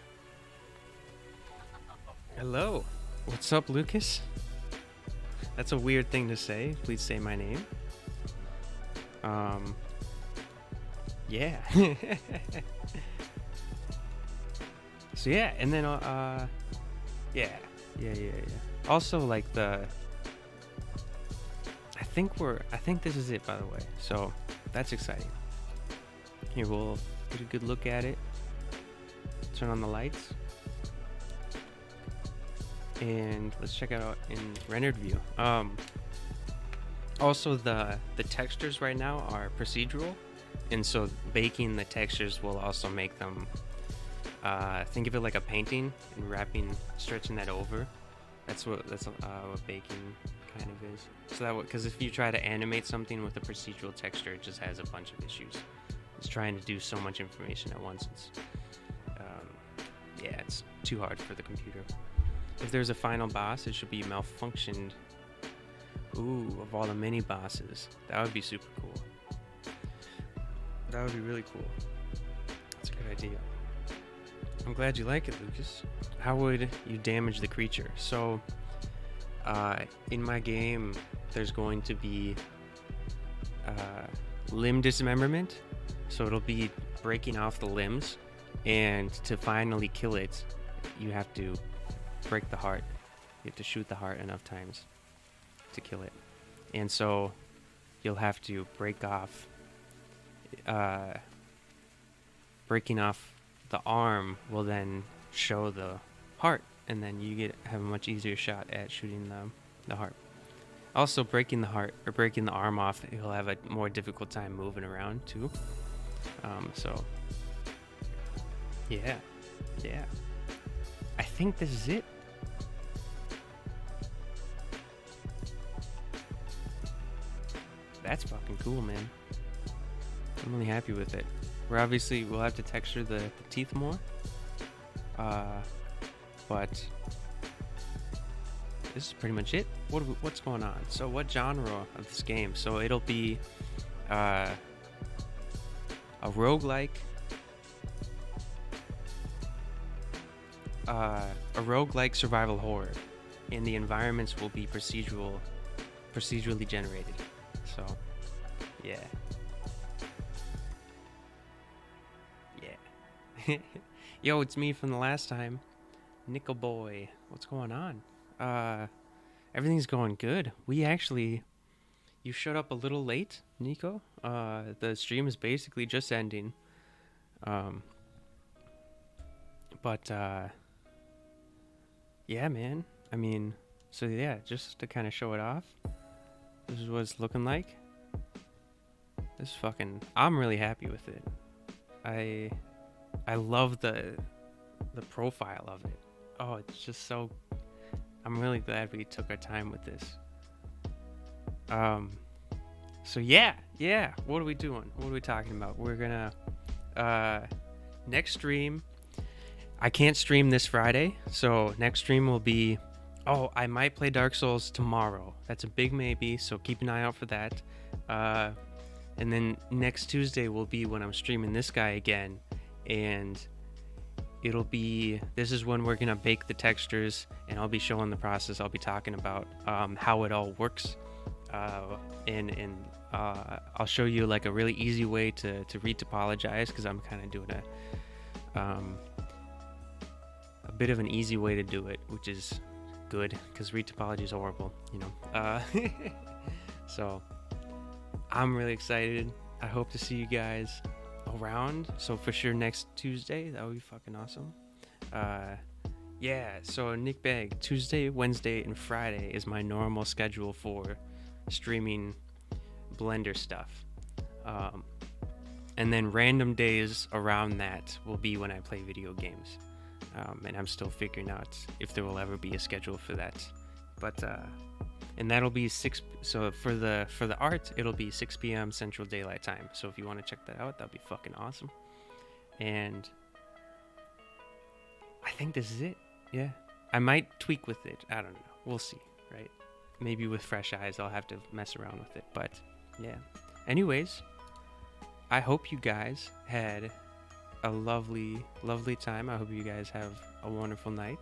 Hello. What's up, Lucas? That's a weird thing to say. Please say my name. Yeah. So yeah, and then yeah. Also, like, I think this is it, by the way. So that's exciting. Here, we'll get a good look at it. Turn on the lights. And let's check it out in rendered view. Also, the textures right now are procedural, and so baking the textures will also make them think of it like a painting and stretching that over. That's what baking kind of is. So that because if you try to animate something with a procedural texture, it just has a bunch of issues. It's trying to do so much information at once. It's too hard for the computer. If there's a final boss, it should be malfunctioned. Ooh, of all the mini bosses, that would be super cool. That would be really cool. That's a good idea. I'm glad you like it, Lucas. How would you damage the creature? So, in my game, there's going to be limb dismemberment. So it'll be breaking off the limbs, and to finally kill it, you have to break the heart. You have to shoot the heart enough times to kill it. And so you'll have to break off breaking off the arm will then show the heart, and then you have a much easier shot at shooting the heart. Also, breaking the heart or breaking the arm off, you'll have a more difficult time moving around too. So yeah, I think this is it. That's fucking cool, man. I'm really happy with it. We'll have to texture the teeth more. But this is pretty much it. What's going on? So what genre of this game? So it'll be a roguelike. A roguelike survival horror, and the environments will be procedurally generated. So, yeah. Yo, it's me from the last time, Nickel Boy. What's going on? Everything's going good. You showed up a little late, Nico. The stream is basically just ending. Yeah, man. I mean, so yeah, just to kind of show it off. This is what it's looking like. I'm really happy with it. I love the profile of it. Oh, it's just so. I'm really glad we took our time with this. So yeah. What are we doing? What are we talking about? We're gonna next stream. I can't stream this Friday, so next stream will be. Oh, I might play Dark Souls tomorrow. That's a big maybe, so keep an eye out for that. And then next Tuesday will be when I'm streaming this guy again, and this is when we're gonna bake the textures, and I'll be showing the process. I'll be talking about how it all works, and I'll show you like a really easy way to retopologize, because I'm kind of doing a bit of an easy way to do it, which is good, because retopology is horrible, you know. So I'm really excited. I hope to see you guys around. So for sure next Tuesday, that would be fucking awesome. So Nick Bag, Tuesday, Wednesday, and Friday is my normal schedule for streaming Blender stuff. And then random days around that will be when I play video games. And I'm still figuring out if there will ever be a schedule for that. But and that'll be 6. So for the art, it'll be 6 p.m. Central Daylight Time. So if you want to check that out, that'd be fucking awesome. And I think this is it. Yeah, I might tweak with it. I don't know. We'll see. Right? Maybe with fresh eyes, I'll have to mess around with it. But yeah. Anyways, I hope you guys had a lovely time. I hope you guys have a wonderful night.